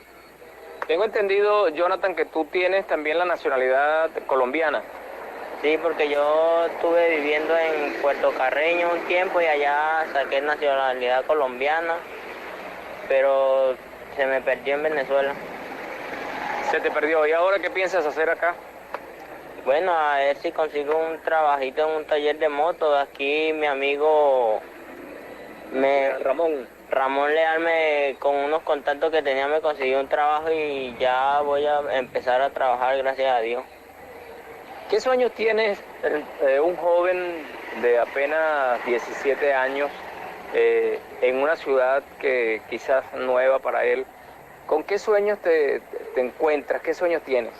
Tengo entendido, Jonathan, que tú tienes también la nacionalidad colombiana. Sí, porque yo estuve viviendo en Puerto Carreño un tiempo y allá saqué nacionalidad colombiana, pero se me perdió en Venezuela. Se te perdió. ¿Y ahora qué piensas hacer acá? Bueno, a ver si consigo un trabajito en un taller de motos. Aquí mi amigo Ramón Leal con unos contactos que tenía me consiguió un trabajo y ya voy a empezar a trabajar, gracias a Dios. ¿Qué sueños tienes un joven de apenas 17 años en una ciudad que quizás nueva para él? ¿Con qué sueños te encuentras? ¿Qué sueños tienes?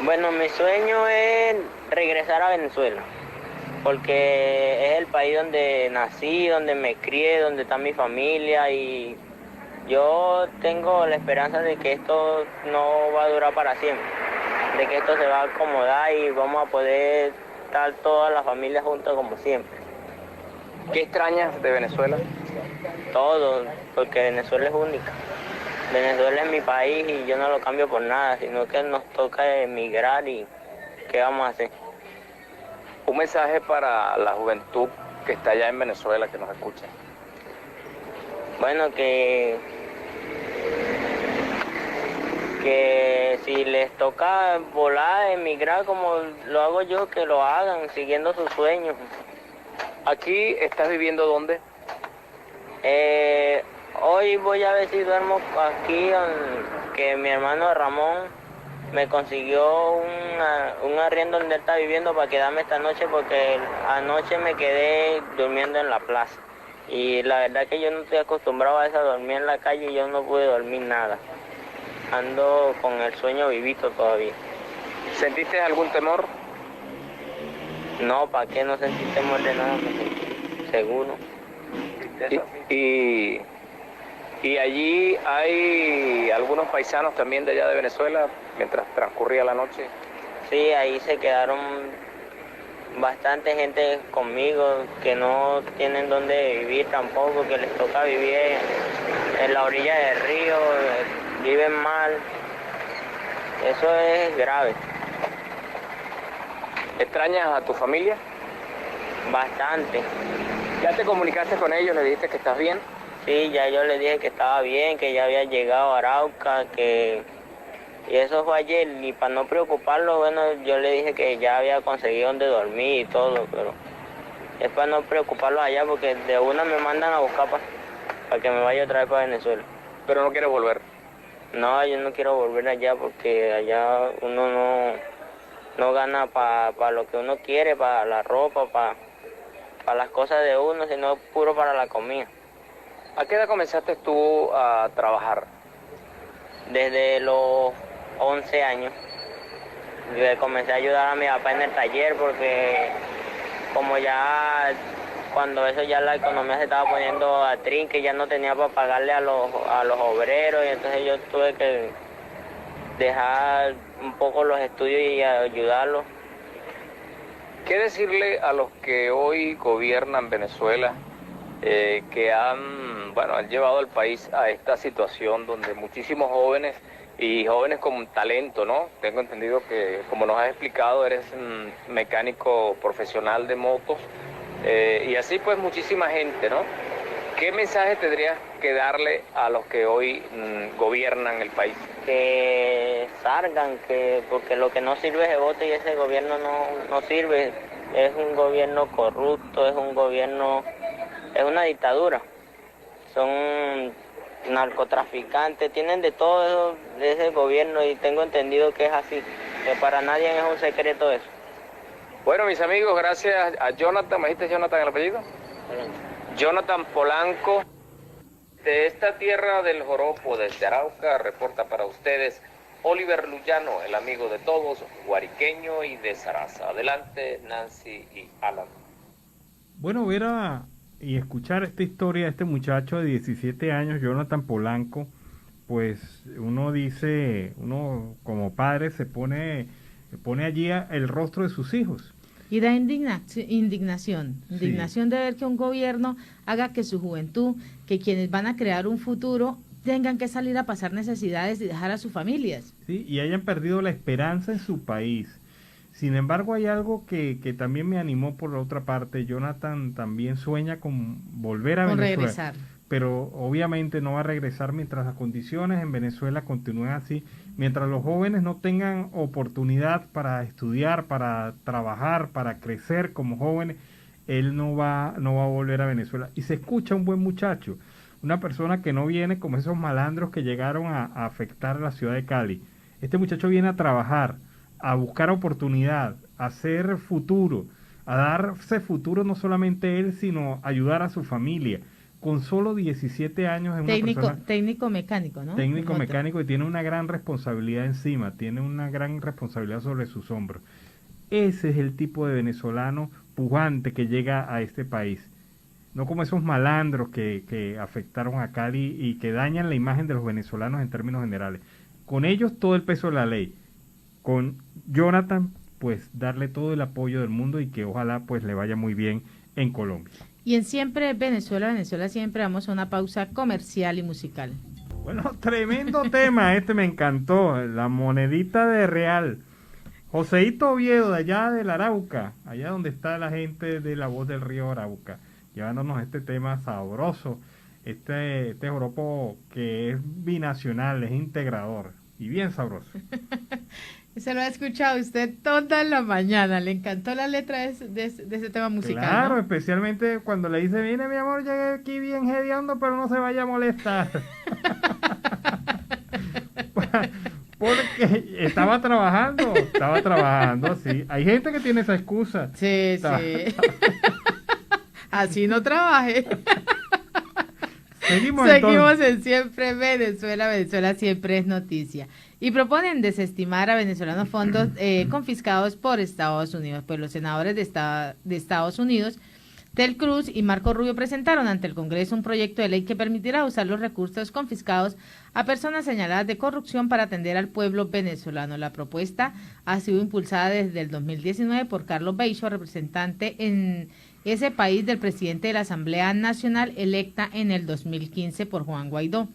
Bueno, mi sueño es regresar a Venezuela, porque es el país donde nací, donde me crié, donde está mi familia y yo tengo la esperanza de que esto no va a durar para siempre, de que esto se va a acomodar y vamos a poder estar toda la familia juntos como siempre. ¿Qué extrañas de Venezuela? Todo, porque Venezuela es única. Venezuela es mi país y yo no lo cambio por nada, sino que nos toca emigrar y ¿qué vamos a hacer? Un mensaje para la juventud que está allá en Venezuela, que nos escucha. Bueno, que si les toca volar, emigrar como lo hago yo, que lo hagan, siguiendo sus sueños. ¿Aquí estás viviendo dónde? Hoy voy a ver si duermo aquí, que mi hermano Ramón me consiguió un arriendo donde él está viviendo para quedarme esta noche, porque anoche me quedé durmiendo en la plaza. Y la verdad que yo no estoy acostumbrado a eso, a dormir en la calle, y yo no pude dormir nada. Ando con el sueño vivito todavía. ¿Sentiste algún temor? No, ¿para qué no sentí temor de nada? Seguro. Y allí hay algunos paisanos también de allá de Venezuela, mientras transcurría la noche. Sí, ahí se quedaron bastante gente conmigo que no tienen dónde vivir tampoco, que les toca vivir en la orilla del río, viven mal. Eso es grave. ¿Extrañas a tu familia? Bastante. ¿Ya te comunicaste con ellos? ¿Le dijiste que estás bien? Sí, ya yo le dije que estaba bien, que ya había llegado a Arauca, y eso fue ayer, y para no preocuparlo, bueno, yo le dije que ya había conseguido donde dormir y todo, pero es para no preocuparlo allá, porque de una me mandan a buscar para que me vaya otra vez para Venezuela. ¿Pero no quieres volver? No, yo no quiero volver allá, porque allá uno no gana para lo que uno quiere, para la ropa, para las cosas de uno, sino puro para la comida. ¿A qué edad comenzaste tú a trabajar? Desde los 11 años. Yo comencé a ayudar a mi papá en el taller, porque como ya cuando eso ya la economía se estaba poniendo a trinque, ya no tenía para pagarle a los obreros, y entonces yo tuve que dejar un poco los estudios y ayudarlos. ¿Qué decirle a los que hoy gobiernan Venezuela, que han llevado al país a esta situación donde muchísimos jóvenes y jóvenes con talento, ¿no? Tengo entendido que, como nos has explicado, eres mecánico profesional de motos, y así pues muchísima gente, ¿no? ¿Qué mensaje tendrías que darle a los que hoy gobiernan el país? Que salgan, porque lo que no sirve es el voto, y ese gobierno no sirve. Es un gobierno corrupto, es una dictadura. Son narcotraficantes, tienen de todo eso de ese gobierno, y tengo entendido que es así, que para nadie es un secreto eso. Bueno, mis amigos, gracias a Jonathan. ¿Me dijiste Jonathan el apellido? Jonathan Polanco, de esta tierra del joropo, desde Arauca, reporta para ustedes Oliver Luyano, el amigo de todos, guariqueño y de Zaraza. Adelante, Nancy y Alan. Bueno, ver y escuchar esta historia de este muchacho de 17 años, Jonathan Polanco, pues uno como padre se pone allí el rostro de sus hijos. Y da indignación de ver que un gobierno haga que su juventud, que quienes van a crear un futuro, tengan que salir a pasar necesidades y dejar a sus familias. Sí, y hayan perdido la esperanza en su país. Sin embargo, hay algo que también me animó por la otra parte. Jonathan también sueña con volver a Venezuela. Regresar. Pero obviamente no va a regresar mientras las condiciones en Venezuela continúen así. Mientras los jóvenes no tengan oportunidad para estudiar, para trabajar, para crecer como jóvenes, él no va a volver a Venezuela. Y se escucha un buen muchacho, una persona que no viene como esos malandros que llegaron a afectar la ciudad de Cali. Este muchacho viene a trabajar, a buscar oportunidad, a hacer futuro, a darse futuro no solamente él, sino ayudar a su familia. Con solo 17 años es una persona... Técnico mecánico, ¿no? Técnico mecánico, y tiene una gran responsabilidad encima, tiene una gran responsabilidad sobre sus hombros. Ese es el tipo de venezolano pujante que llega a este país. No como esos malandros que afectaron a Cali y que dañan la imagen de los venezolanos en términos generales. Con ellos todo el peso de la ley. Con Jonathan, pues darle todo el apoyo del mundo y que ojalá pues le vaya muy bien en Colombia. Y en Siempre Venezuela, Siempre vamos a una pausa comercial y musical. Bueno, tremendo tema, me encantó, la monedita de real. Joseito Oviedo, de allá del Arauca, allá donde está la gente de La Voz del Río Arauca, llevándonos este tema sabroso, este joropo que es binacional, es integrador y bien sabroso. Se lo ha escuchado usted toda la mañana, le encantó la letra de ese tema musical. Claro, ¿no? Especialmente cuando le dice, mire mi amor, llegué aquí bien hediondo, pero no se vaya a molestar. Porque estaba trabajando, sí. Hay gente que tiene esa excusa. Sí. Así no trabaje. Seguimos en Siempre Venezuela, Venezuela siempre es noticia. Y proponen desestimar a venezolanos fondos confiscados por Estados Unidos. Pues los senadores de Estados Unidos, Tel Cruz y Marco Rubio, presentaron ante el Congreso un proyecto de ley que permitirá usar los recursos confiscados a personas señaladas de corrupción para atender al pueblo venezolano. La propuesta ha sido impulsada desde el 2019 por Carlos Beijo, representante en ese país del presidente de la Asamblea Nacional, electa en el 2015 por Juan Guaidó.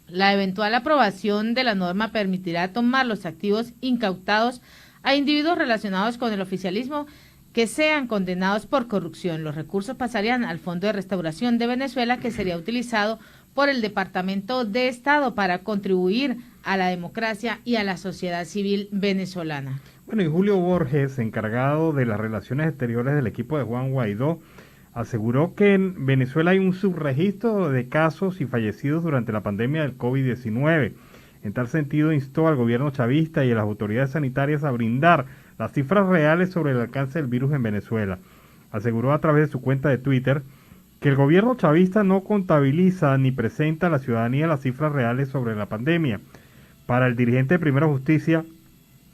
La eventual aprobación de la norma permitirá tomar los activos incautados a individuos relacionados con el oficialismo que sean condenados por corrupción. Los recursos pasarían al Fondo de Restauración de Venezuela, que sería utilizado por el Departamento de Estado para contribuir a la democracia y a la sociedad civil venezolana. Bueno, y Julio Borges, encargado de las relaciones exteriores del equipo de Juan Guaidó, aseguró que en Venezuela hay un subregistro de casos y fallecidos durante la pandemia del COVID-19. En tal sentido, instó al gobierno chavista y a las autoridades sanitarias a brindar las cifras reales sobre el alcance del virus en Venezuela. Aseguró a través de su cuenta de Twitter que el gobierno chavista no contabiliza ni presenta a la ciudadanía las cifras reales sobre la pandemia. Para el dirigente de Primera Justicia,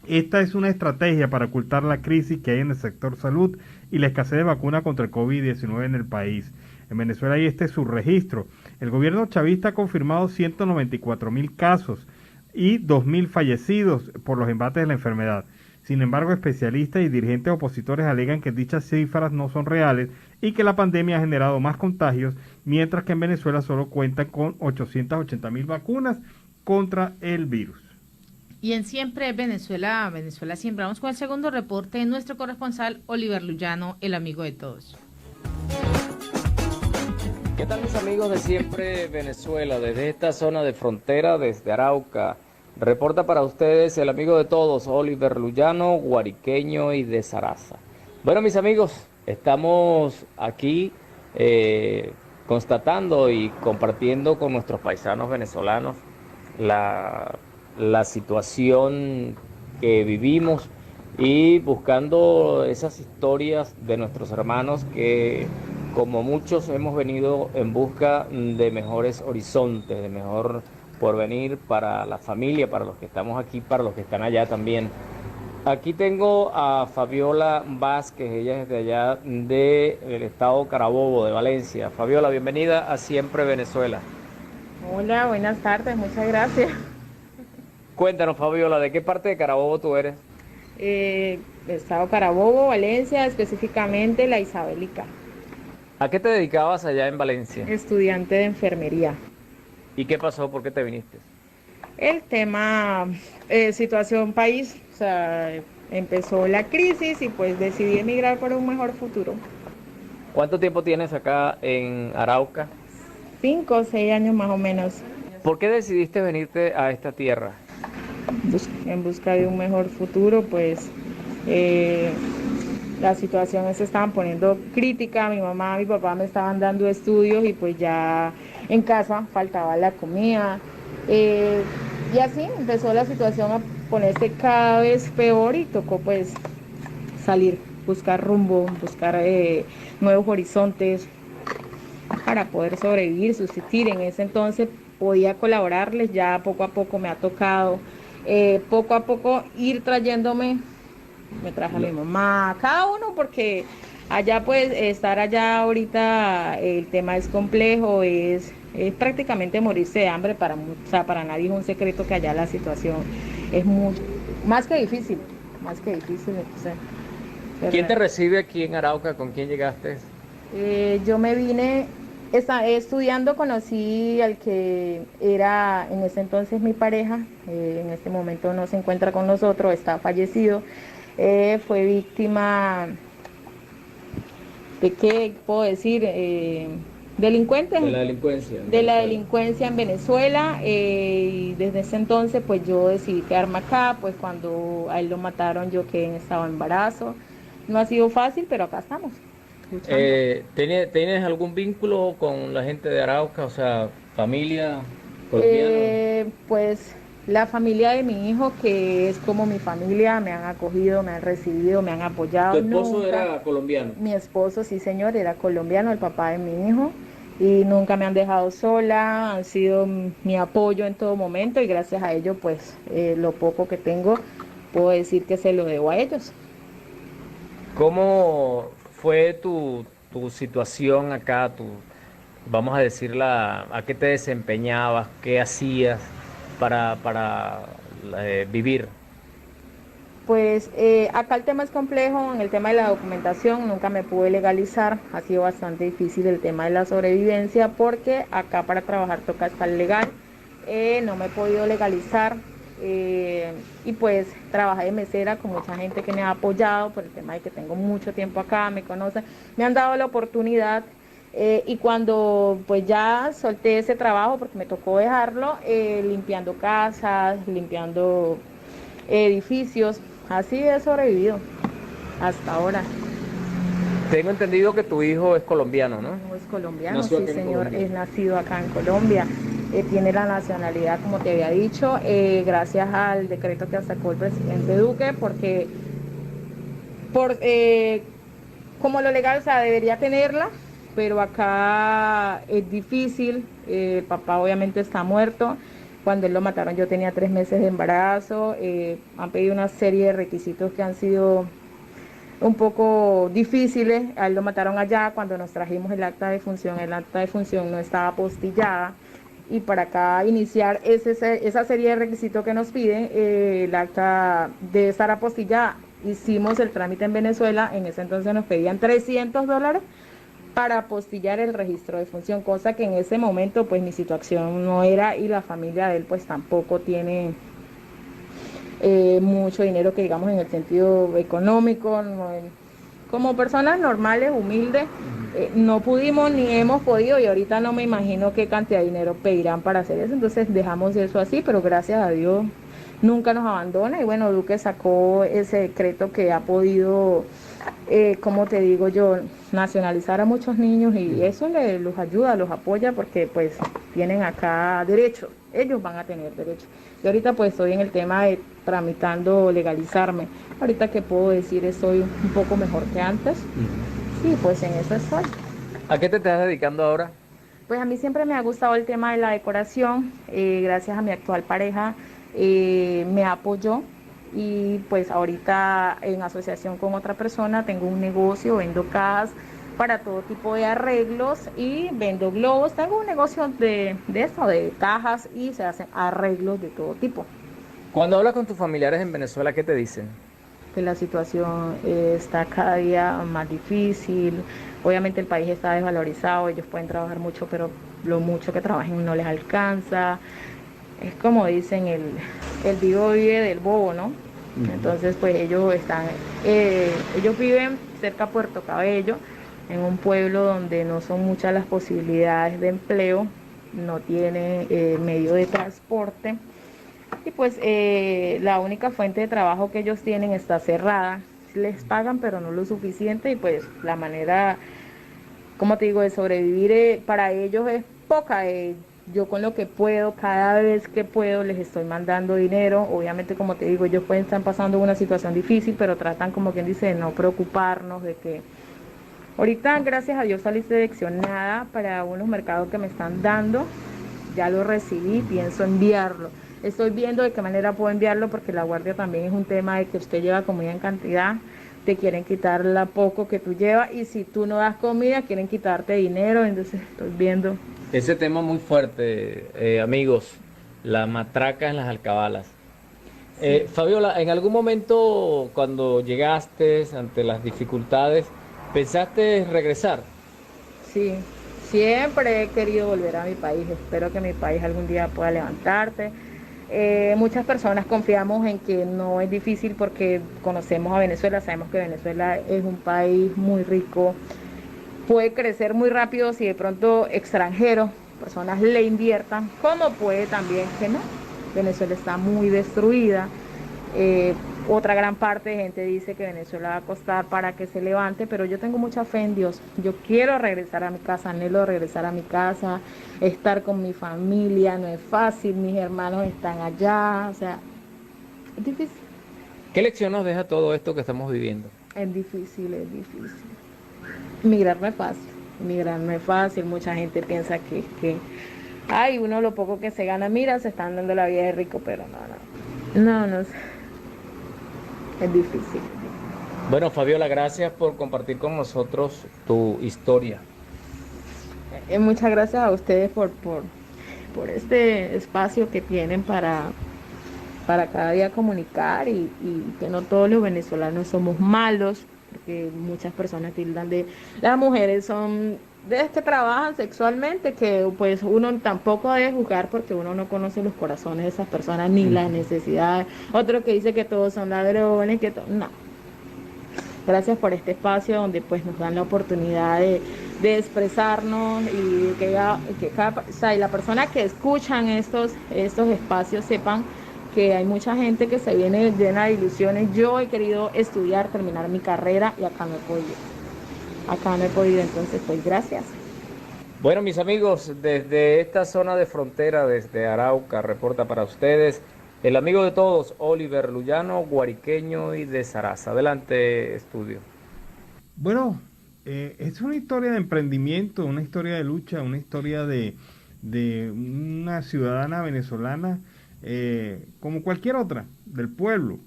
esta es una estrategia para ocultar la crisis que hay en el sector salud y la escasez de vacuna contra el COVID-19 en el país. En Venezuela hay este subregistro. El gobierno chavista ha confirmado 194.000 casos y 2.000 fallecidos por los embates de la enfermedad. Sin embargo, especialistas y dirigentes opositores alegan que dichas cifras no son reales y que la pandemia ha generado más contagios, mientras que en Venezuela solo cuentan con 880.000 vacunas contra el virus. Y en Siempre Venezuela, Venezuela siempre, vamos con el segundo reporte de nuestro corresponsal Oliver Luyano, el amigo de todos. ¿Qué tal, mis amigos de Siempre Venezuela? Desde esta zona de frontera, desde Arauca, reporta para ustedes el amigo de todos, Oliver Luyano, guariqueño y de Zaraza. Bueno, mis amigos, estamos aquí constatando y compartiendo con nuestros paisanos venezolanos la situación que vivimos y buscando esas historias de nuestros hermanos que, como muchos, hemos venido en busca de mejores horizontes, de mejor porvenir para la familia, para los que estamos aquí, para los que están allá también. Aquí tengo a Fabiola Vázquez, ella es de allá del estado Carabobo, de Valencia. Fabiola, bienvenida a Siempre Venezuela. Hola, buenas tardes, muchas gracias. Cuéntanos, Fabiola, ¿de qué parte de Carabobo tú eres? Estado Carabobo, Valencia, específicamente La Isabelica. ¿A qué te dedicabas allá en Valencia? Estudiante de enfermería. ¿Y qué pasó? ¿Por qué te viniste? El tema, situación país, o sea, empezó la crisis y pues decidí emigrar por un mejor futuro. ¿Cuánto tiempo tienes acá en Arauca? 5 o 6 años más o menos. ¿Por qué decidiste venirte a esta tierra? En busca de un mejor futuro, pues la situación se estaban poniendo crítica, mi mamá, mi papá me estaban dando estudios y pues ya en casa faltaba la comida, y así empezó la situación a ponerse cada vez peor y tocó pues salir, buscar rumbo, buscar nuevos horizontes para poder sobrevivir, subsistir. En ese entonces podía colaborarles, ya poco a poco me ha tocado poco a poco ir trayéndome, me traje a mi mamá, cada uno, porque allá pues estar allá ahorita el tema es complejo, es prácticamente morirse de hambre, o sea, para nadie es un secreto que allá la situación es más que difícil. Entonces, ¿Quién te recibe aquí en Arauca? ¿Con quién llegaste? Yo me vine Estudiando conocí al que era en ese entonces mi pareja, en este momento no se encuentra con nosotros, está fallecido. Fue víctima de, ¿qué puedo decir? Delincuentes. De la delincuencia. De la delincuencia en Venezuela, y desde ese entonces pues yo decidí quedarme acá. Pues cuando a él lo mataron yo quedé en estado de embarazo. No ha sido fácil, pero acá estamos. ¿Tienes algún vínculo con la gente de Arauca, o sea, familia colombiana? Pues la familia de mi hijo, que es como mi familia, me han acogido, me han recibido, me han apoyado. ¿Tu esposo era colombiano? Mi esposo, sí señor, era colombiano, el papá de mi hijo, y nunca me han dejado sola, han sido mi apoyo en todo momento, y gracias a ello pues lo poco que tengo puedo decir que se lo debo a ellos. ¿Cómo fue tu situación acá? Vamos a decirla, ¿a qué te desempeñabas? ¿Qué hacías para vivir? Pues acá el tema es complejo. En el tema de la documentación nunca me pude legalizar. Ha sido bastante difícil el tema de la sobrevivencia, porque acá para trabajar toca estar legal. No me he podido legalizar. Y pues trabajé de mesera con mucha gente que me ha apoyado por el tema de que tengo mucho tiempo acá, me conocen, me han dado la oportunidad, y cuando pues ya solté ese trabajo porque me tocó dejarlo, limpiando casas, limpiando edificios, así he sobrevivido hasta ahora. Tengo entendido que tu hijo es colombiano, ¿no? No, es colombiano, sí señor, es nacido acá en Colombia. Tiene la nacionalidad, como te había dicho, gracias al decreto que sacó el presidente Duque, porque como lo legal, o sea, debería tenerla, pero acá es difícil. El papá obviamente está muerto. Cuando él lo mataron yo tenía 3 meses de embarazo. Han pedido una serie de requisitos que han sido un poco difíciles. A él lo mataron allá. Cuando nos trajimos el acta de función no estaba apostillada. Y para acá iniciar esa serie de requisitos que nos piden, el acta debe estar apostillada. Hicimos el trámite en Venezuela, en ese entonces nos pedían $300 para apostillar el registro de función, cosa que en ese momento pues mi situación no era, y la familia de él pues tampoco tiene mucho dinero, que digamos, en el sentido económico. Como personas normales, humildes, no pudimos ni hemos podido, y ahorita no me imagino qué cantidad de dinero pedirán para hacer eso. Entonces dejamos eso así, pero gracias a Dios nunca nos abandona. Y bueno, Duque sacó ese decreto que ha podido, como te digo yo, nacionalizar a muchos niños, y eso los ayuda, los apoya, porque pues tienen acá derechos, ellos van a tener derechos. Y ahorita pues estoy en el tema de tramitando legalizarme. Ahorita que puedo decir, estoy un poco mejor que antes. Sí, pues en eso estoy. ¿A qué te estás dedicando ahora? Pues a mí siempre me ha gustado el tema de la decoración. Gracias a mi actual pareja me apoyó, y pues ahorita en asociación con otra persona tengo un negocio, vendo cajas para todo tipo de arreglos y vendo globos. Tengo un negocio de cajas, y se hacen arreglos de todo tipo. Cuando hablas con tus familiares en Venezuela, ¿qué te dicen? Que la situación está cada día más difícil. Obviamente el país está desvalorizado, ellos pueden trabajar mucho, pero lo mucho que trabajen no les alcanza. Es como dicen, el vivo vive del bobo, ¿no? Entonces pues ellos viven cerca a Puerto Cabello, en un pueblo donde no son muchas las posibilidades de empleo, no tiene medio de transporte, y pues la única fuente de trabajo que ellos tienen está cerrada. Les pagan pero no lo suficiente, y pues la manera, como te digo, de sobrevivir para ellos es poca. Yo con lo que puedo, cada vez que puedo, les estoy mandando dinero. Obviamente, como te digo, ellos pueden estar pasando una situación difícil, pero tratan, como quien dice, de no preocuparnos, de que ahorita, gracias a Dios, salí seleccionada para unos mercados que me están dando. Ya lo recibí, pienso enviarlo. Estoy viendo de qué manera puedo enviarlo, porque la guardia también es un tema de que usted lleva comida en cantidad, te quieren quitar la poco que tú llevas, y si tú no das comida quieren quitarte dinero. Entonces estoy viendo. Ese tema muy fuerte, amigos, la matraca en las alcabalas. Sí. Fabiola, ¿en algún momento cuando llegaste ante las dificultades pensaste regresar? Sí, Siempre he querido volver a mi país, espero que mi país algún día pueda levantarse. Muchas personas confiamos en que no es difícil porque conocemos a Venezuela, sabemos que Venezuela es un país muy rico, puede crecer muy rápido si de pronto extranjeros, personas le inviertan, como puede también que no. Venezuela está muy destruida. Otra gran parte de gente dice que Venezuela va a costar para que se levante, pero yo tengo mucha fe en Dios. Yo quiero regresar a mi casa, anhelo regresar a mi casa, estar con mi familia, no es fácil, mis hermanos están allá, o sea, es difícil. ¿Qué lección nos deja todo esto que estamos viviendo? Es difícil, es difícil. Migrar no es fácil, mucha gente piensa ay, uno lo poco que se gana, mira, se están dando la vida de rico, pero no sé. Es difícil. Bueno, Fabiola, gracias por compartir con nosotros tu historia. Muchas gracias a ustedes por este espacio que tienen para cada día comunicar y que no todos los venezolanos somos malos, porque muchas personas tildan de las mujeres son de que trabajan sexualmente, que pues uno tampoco debe juzgar porque uno no conoce los corazones de esas personas ni las necesidades. Otro que dice que todos son ladrones, no. Gracias por este espacio donde pues nos dan la oportunidad de expresarnos y que la persona que escuchan estos espacios sepan que hay mucha gente que se viene llena de ilusiones. Yo he querido estudiar, terminar mi carrera y acá no he podido, entonces pues gracias. Bueno, mis amigos, desde esta zona de frontera, desde Arauca, reporta para ustedes el amigo de todos, Oliver Luyano, guariqueño y de Zaraza. Adelante, estudio. Bueno, es una historia de emprendimiento, una historia de lucha, una historia de una ciudadana venezolana como cualquier otra, del pueblo,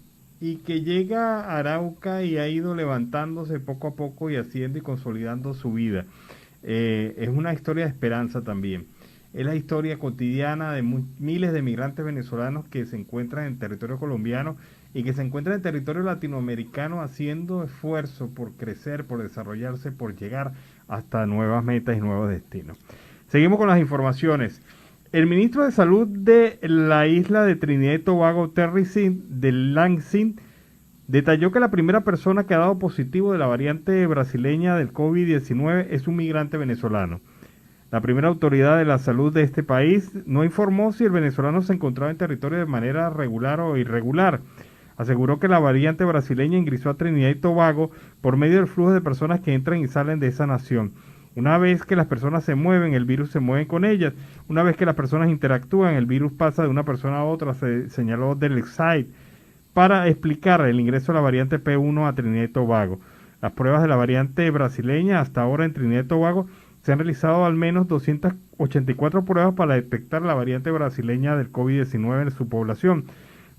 y que llega a Arauca y ha ido levantándose poco a poco y haciendo y consolidando su vida. Es una historia de esperanza también. Es la historia cotidiana de miles de migrantes venezolanos que se encuentran en territorio colombiano y que se encuentran en territorio latinoamericano haciendo esfuerzo por crecer, por desarrollarse, por llegar hasta nuevas metas y nuevos destinos. Seguimos con las informaciones. El ministro de Salud de la isla de Trinidad y Tobago, Terry de Lansing, detalló que la primera persona que ha dado positivo de la variante brasileña del COVID-19 es un migrante venezolano. La primera autoridad de la salud de este país no informó si el venezolano se encontraba en territorio de manera regular o irregular. Aseguró que la variante brasileña ingresó a Trinidad y Tobago por medio del flujo de personas que entran y salen de esa nación. Una vez que las personas se mueven, el virus se mueve con ellas. Una vez que las personas interactúan, el virus pasa de una persona a otra, se señaló del site, para explicar el ingreso de la variante P1 a Trinidad y Tobago. Las pruebas de la variante brasileña hasta ahora en Trinidad y Tobago se han realizado al menos 284 pruebas para detectar la variante brasileña del COVID-19 en su población.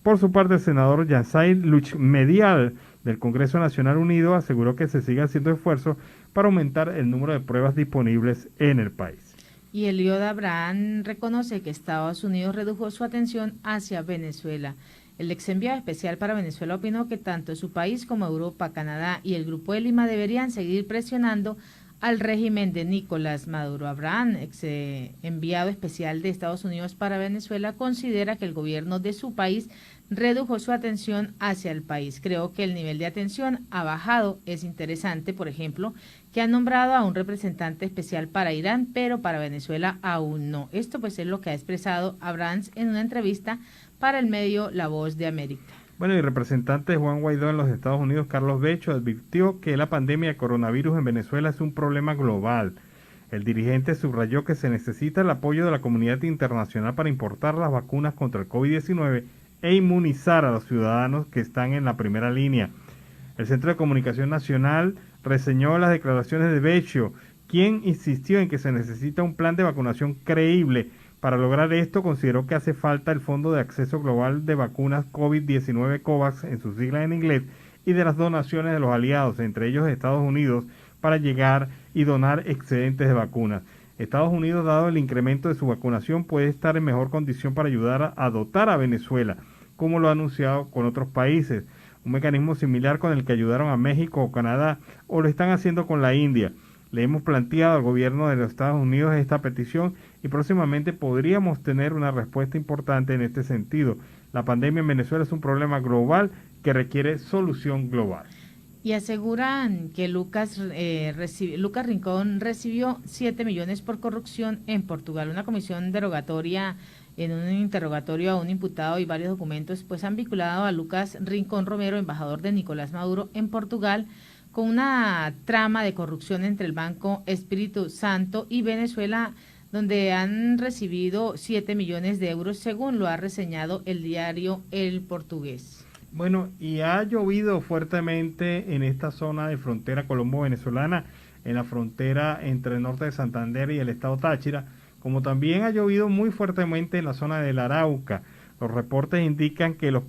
Por su parte, el senador Yansay Luchmedial del Congreso Nacional Unido aseguró que se sigue haciendo esfuerzos para aumentar el número de pruebas disponibles en el país. Y Eliod Abraham reconoce que Estados Unidos redujo su atención hacia Venezuela. El ex enviado especial para Venezuela opinó que tanto su país como Europa, Canadá y el Grupo de Lima deberían seguir presionando al régimen de Nicolás Maduro. Abraham, ex enviado especial de Estados Unidos para Venezuela, considera que el gobierno de su país redujo su atención hacia el país. Creo que el nivel de atención ha bajado. Es interesante, por ejemplo, que han nombrado a un representante especial para Irán, pero para Venezuela aún no. Esto pues es lo que ha expresado Abraham en una entrevista para el medio La Voz de América. Bueno, y el representante de Juan Guaidó en los Estados Unidos, Carlos Becho, advirtió que la pandemia de coronavirus en Venezuela es un problema global. El dirigente subrayó que se necesita el apoyo de la comunidad internacional para importar las vacunas contra el COVID-19 e inmunizar a los ciudadanos que están en la primera línea. El Centro de Comunicación Nacional reseñó las declaraciones de Becho, quien insistió en que se necesita un plan de vacunación creíble. Para lograr esto, consideró que hace falta el Fondo de Acceso Global de Vacunas COVID-19 COVAX, en sus siglas en inglés, y de las donaciones de los aliados, entre ellos Estados Unidos, para llegar y donar excedentes de vacunas. Estados Unidos, dado el incremento de su vacunación, puede estar en mejor condición para ayudar a dotar a Venezuela, como lo ha anunciado con otros países. Un mecanismo similar con el que ayudaron a México o Canadá, o lo están haciendo con la India. Le hemos planteado al gobierno de los Estados Unidos esta petición y próximamente podríamos tener una respuesta importante en este sentido. La pandemia en Venezuela es un problema global que requiere solución global. Y aseguran que Lucas Rincón recibió 7 millones por corrupción en Portugal. Una comisión derogatoria en un interrogatorio a un imputado y varios documentos pues han vinculado a Lucas Rincón Romero, embajador de Nicolás Maduro en Portugal, con una trama de corrupción entre el Banco Espíritu Santo y Venezuela, donde han recibido 7 millones de euros, según lo ha reseñado el diario El Portugués. Bueno, y ha llovido fuertemente en esta zona de frontera colombo-venezolana, en la frontera entre el norte de Santander y el estado Táchira, como también ha llovido muy fuertemente en la zona del Arauca. Los reportes indican que los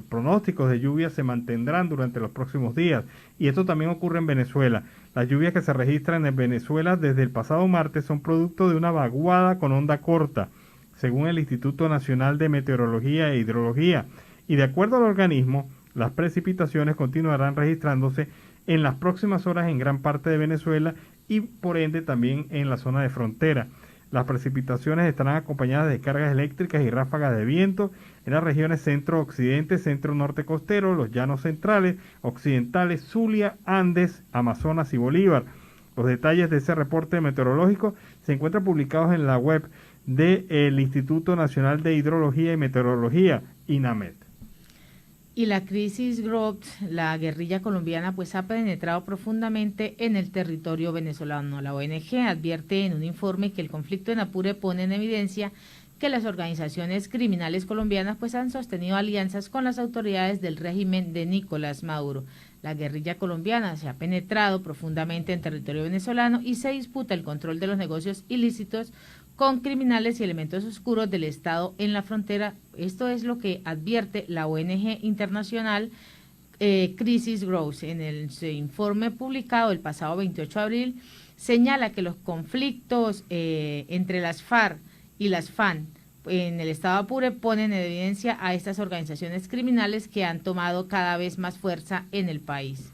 pronósticos de lluvia se mantendrán durante los próximos días, y esto también ocurre en Venezuela. Las lluvias que se registran en Venezuela desde el pasado martes son producto de una vaguada con onda corta, según el Instituto Nacional de Meteorología e Hidrología. Y de acuerdo al organismo, las precipitaciones continuarán registrándose en las próximas horas en gran parte de Venezuela y por ende también en la zona de frontera. Las precipitaciones estarán acompañadas de descargas eléctricas y ráfagas de viento en las regiones centro-occidente, centro-norte costero, los llanos centrales, occidentales, Zulia, Andes, Amazonas y Bolívar. Los detalles de ese reporte meteorológico se encuentran publicados en la web del Instituto Nacional de Hidrología y Meteorología, INAMET. Y la crisis GROUP, la guerrilla colombiana, pues ha penetrado profundamente en el territorio venezolano. La ONG advierte en un informe que el conflicto en Apure pone en evidencia que las organizaciones criminales colombianas pues han sostenido alianzas con las autoridades del régimen de Nicolás Maduro. La guerrilla colombiana se ha penetrado profundamente en territorio venezolano y se disputa el control de los negocios ilícitos con criminales y elementos oscuros del Estado en la frontera. Esto es lo que advierte la ONG internacional Crisis Growth. En el informe publicado el pasado 28 de abril, señala que los conflictos entre las FARC y las FAN en el Estado Apure ponen en evidencia a estas organizaciones criminales que han tomado cada vez más fuerza en el país.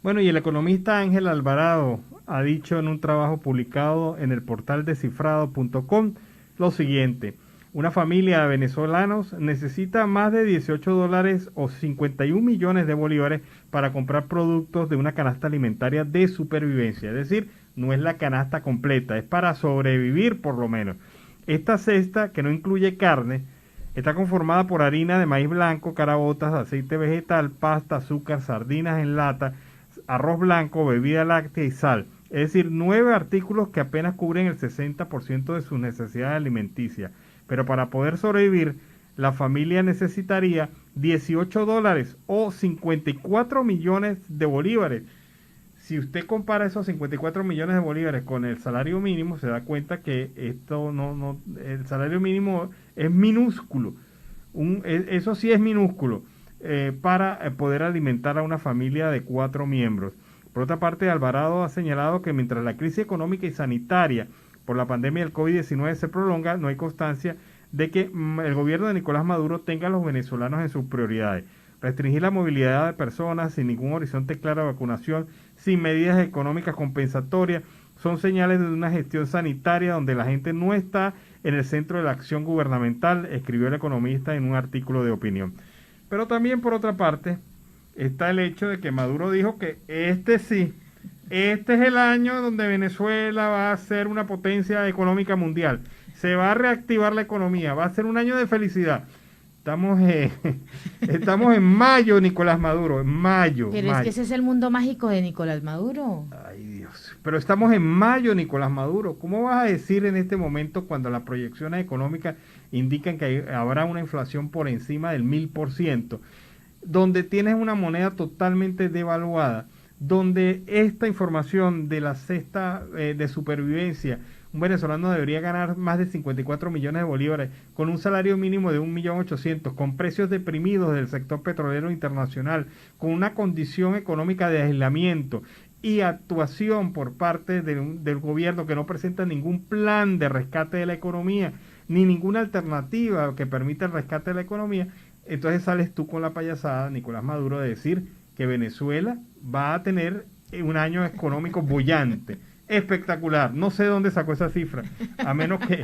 Bueno, y el economista Ángel Alvarado ha dicho en un trabajo publicado en el portal descifrado.com lo siguiente: una familia de venezolanos necesita más de $18 o 51 millones de bolívares para comprar productos de una canasta alimentaria de supervivencia, es decir, no es la canasta completa, es para sobrevivir por lo menos. Esta cesta, que no incluye carne, está conformada por harina de maíz blanco, caraotas, aceite vegetal, pasta, azúcar, sardinas en lata, arroz blanco, bebida láctea y sal. Es decir, 9 artículos que apenas cubren el 60% de sus necesidades alimenticias. Pero para poder sobrevivir, la familia necesitaría $18 o 54 millones de bolívares. Si usted compara esos 54 millones de bolívares con el salario mínimo, se da cuenta que esto el salario mínimo es minúsculo. Eso sí es minúsculo para poder alimentar a una familia de 4 miembros. Por otra parte, Alvarado ha señalado que mientras la crisis económica y sanitaria por la pandemia del COVID-19 se prolonga, no hay constancia de que el gobierno de Nicolás Maduro tenga a los venezolanos en sus prioridades. Restringir la movilidad de personas sin ningún horizonte claro de vacunación, sin medidas económicas compensatorias, son señales de una gestión sanitaria donde la gente no está en el centro de la acción gubernamental, escribió el economista en un artículo de opinión. Pero también, por otra parte, está el hecho de que Maduro dijo que este es el año donde Venezuela va a ser una potencia económica mundial. Se va a reactivar la economía, va a ser un año de felicidad. Estamos en mayo, Nicolás Maduro, en mayo. Pero es que ese es el mundo mágico de Nicolás Maduro. Ay, Dios. Pero estamos en mayo, Nicolás Maduro. ¿Cómo vas a decir en este momento, cuando las proyecciones económicas indican que habrá una inflación por encima del 1000%, donde tienes una moneda totalmente devaluada, donde esta información de la cesta de supervivencia, un venezolano debería ganar más de 54 millones de bolívares, con un salario mínimo de 1.800.000, con precios deprimidos del sector petrolero internacional, con una condición económica de aislamiento y actuación por parte del gobierno que no presenta ningún plan de rescate de la economía, ni ninguna alternativa que permita el rescate de la economía. Entonces sales tú con la payasada, Nicolás Maduro, de decir que Venezuela va a tener un año económico bollante. espectacular. No sé dónde sacó esa cifra, a menos que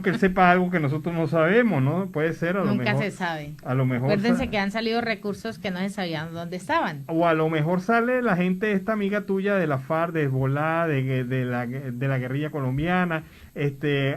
él sepa algo que nosotros no sabemos, ¿no? Puede ser, a lo mejor. Nunca se sabe. A lo mejor. Acuérdense que han salido recursos que no se sabían dónde estaban. O a lo mejor sale la gente, esta amiga tuya de la FARC, de Hezbollah, de la guerrilla colombiana,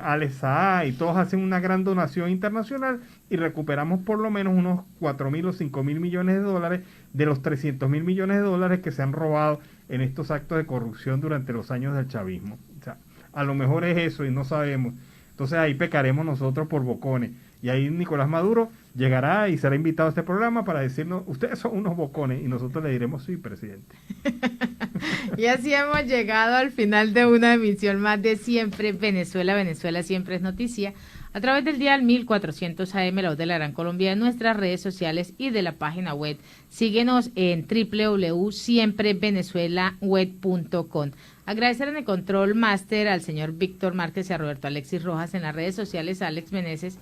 Alex Saá, y todos hacen una gran donación internacional y recuperamos por lo menos unos 4.000 o 5.000 millones de dólares de los 300.000 millones de dólares que se han robado en estos actos de corrupción durante los años del chavismo. O sea, a lo mejor es eso y no sabemos. Entonces ahí pecaremos nosotros por bocones. Y ahí Nicolás Maduro llegará y será invitado a este programa para decirnos, ustedes son unos bocones, y nosotros le diremos, sí, presidente. Y así hemos llegado al final de una emisión más de Siempre Venezuela. Venezuela siempre es noticia. A través del dial 1400 AM, la voz de la Gran Colombia, en nuestras redes sociales y de la página web. Síguenos en www.siemprevenezuelaweb.com. Agradecer en el control máster al señor Víctor Márquez y a Roberto Alexis Rojas, en las redes sociales a Alex Meneses,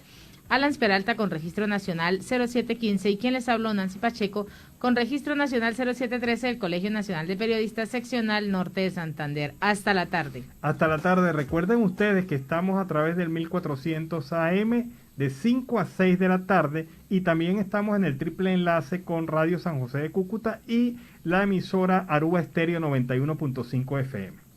Alan Peralta con registro nacional 0715 y quien les habló, Nancy Pacheco, con registro nacional 0713 del Colegio Nacional de Periodistas Seccional Norte de Santander. Hasta la tarde. Hasta la tarde. Recuerden ustedes que estamos a través del 1400 AM de 5 a 6 de la tarde y también estamos en el triple enlace con Radio San José de Cúcuta y la emisora Aruba Estéreo 91.5 FM.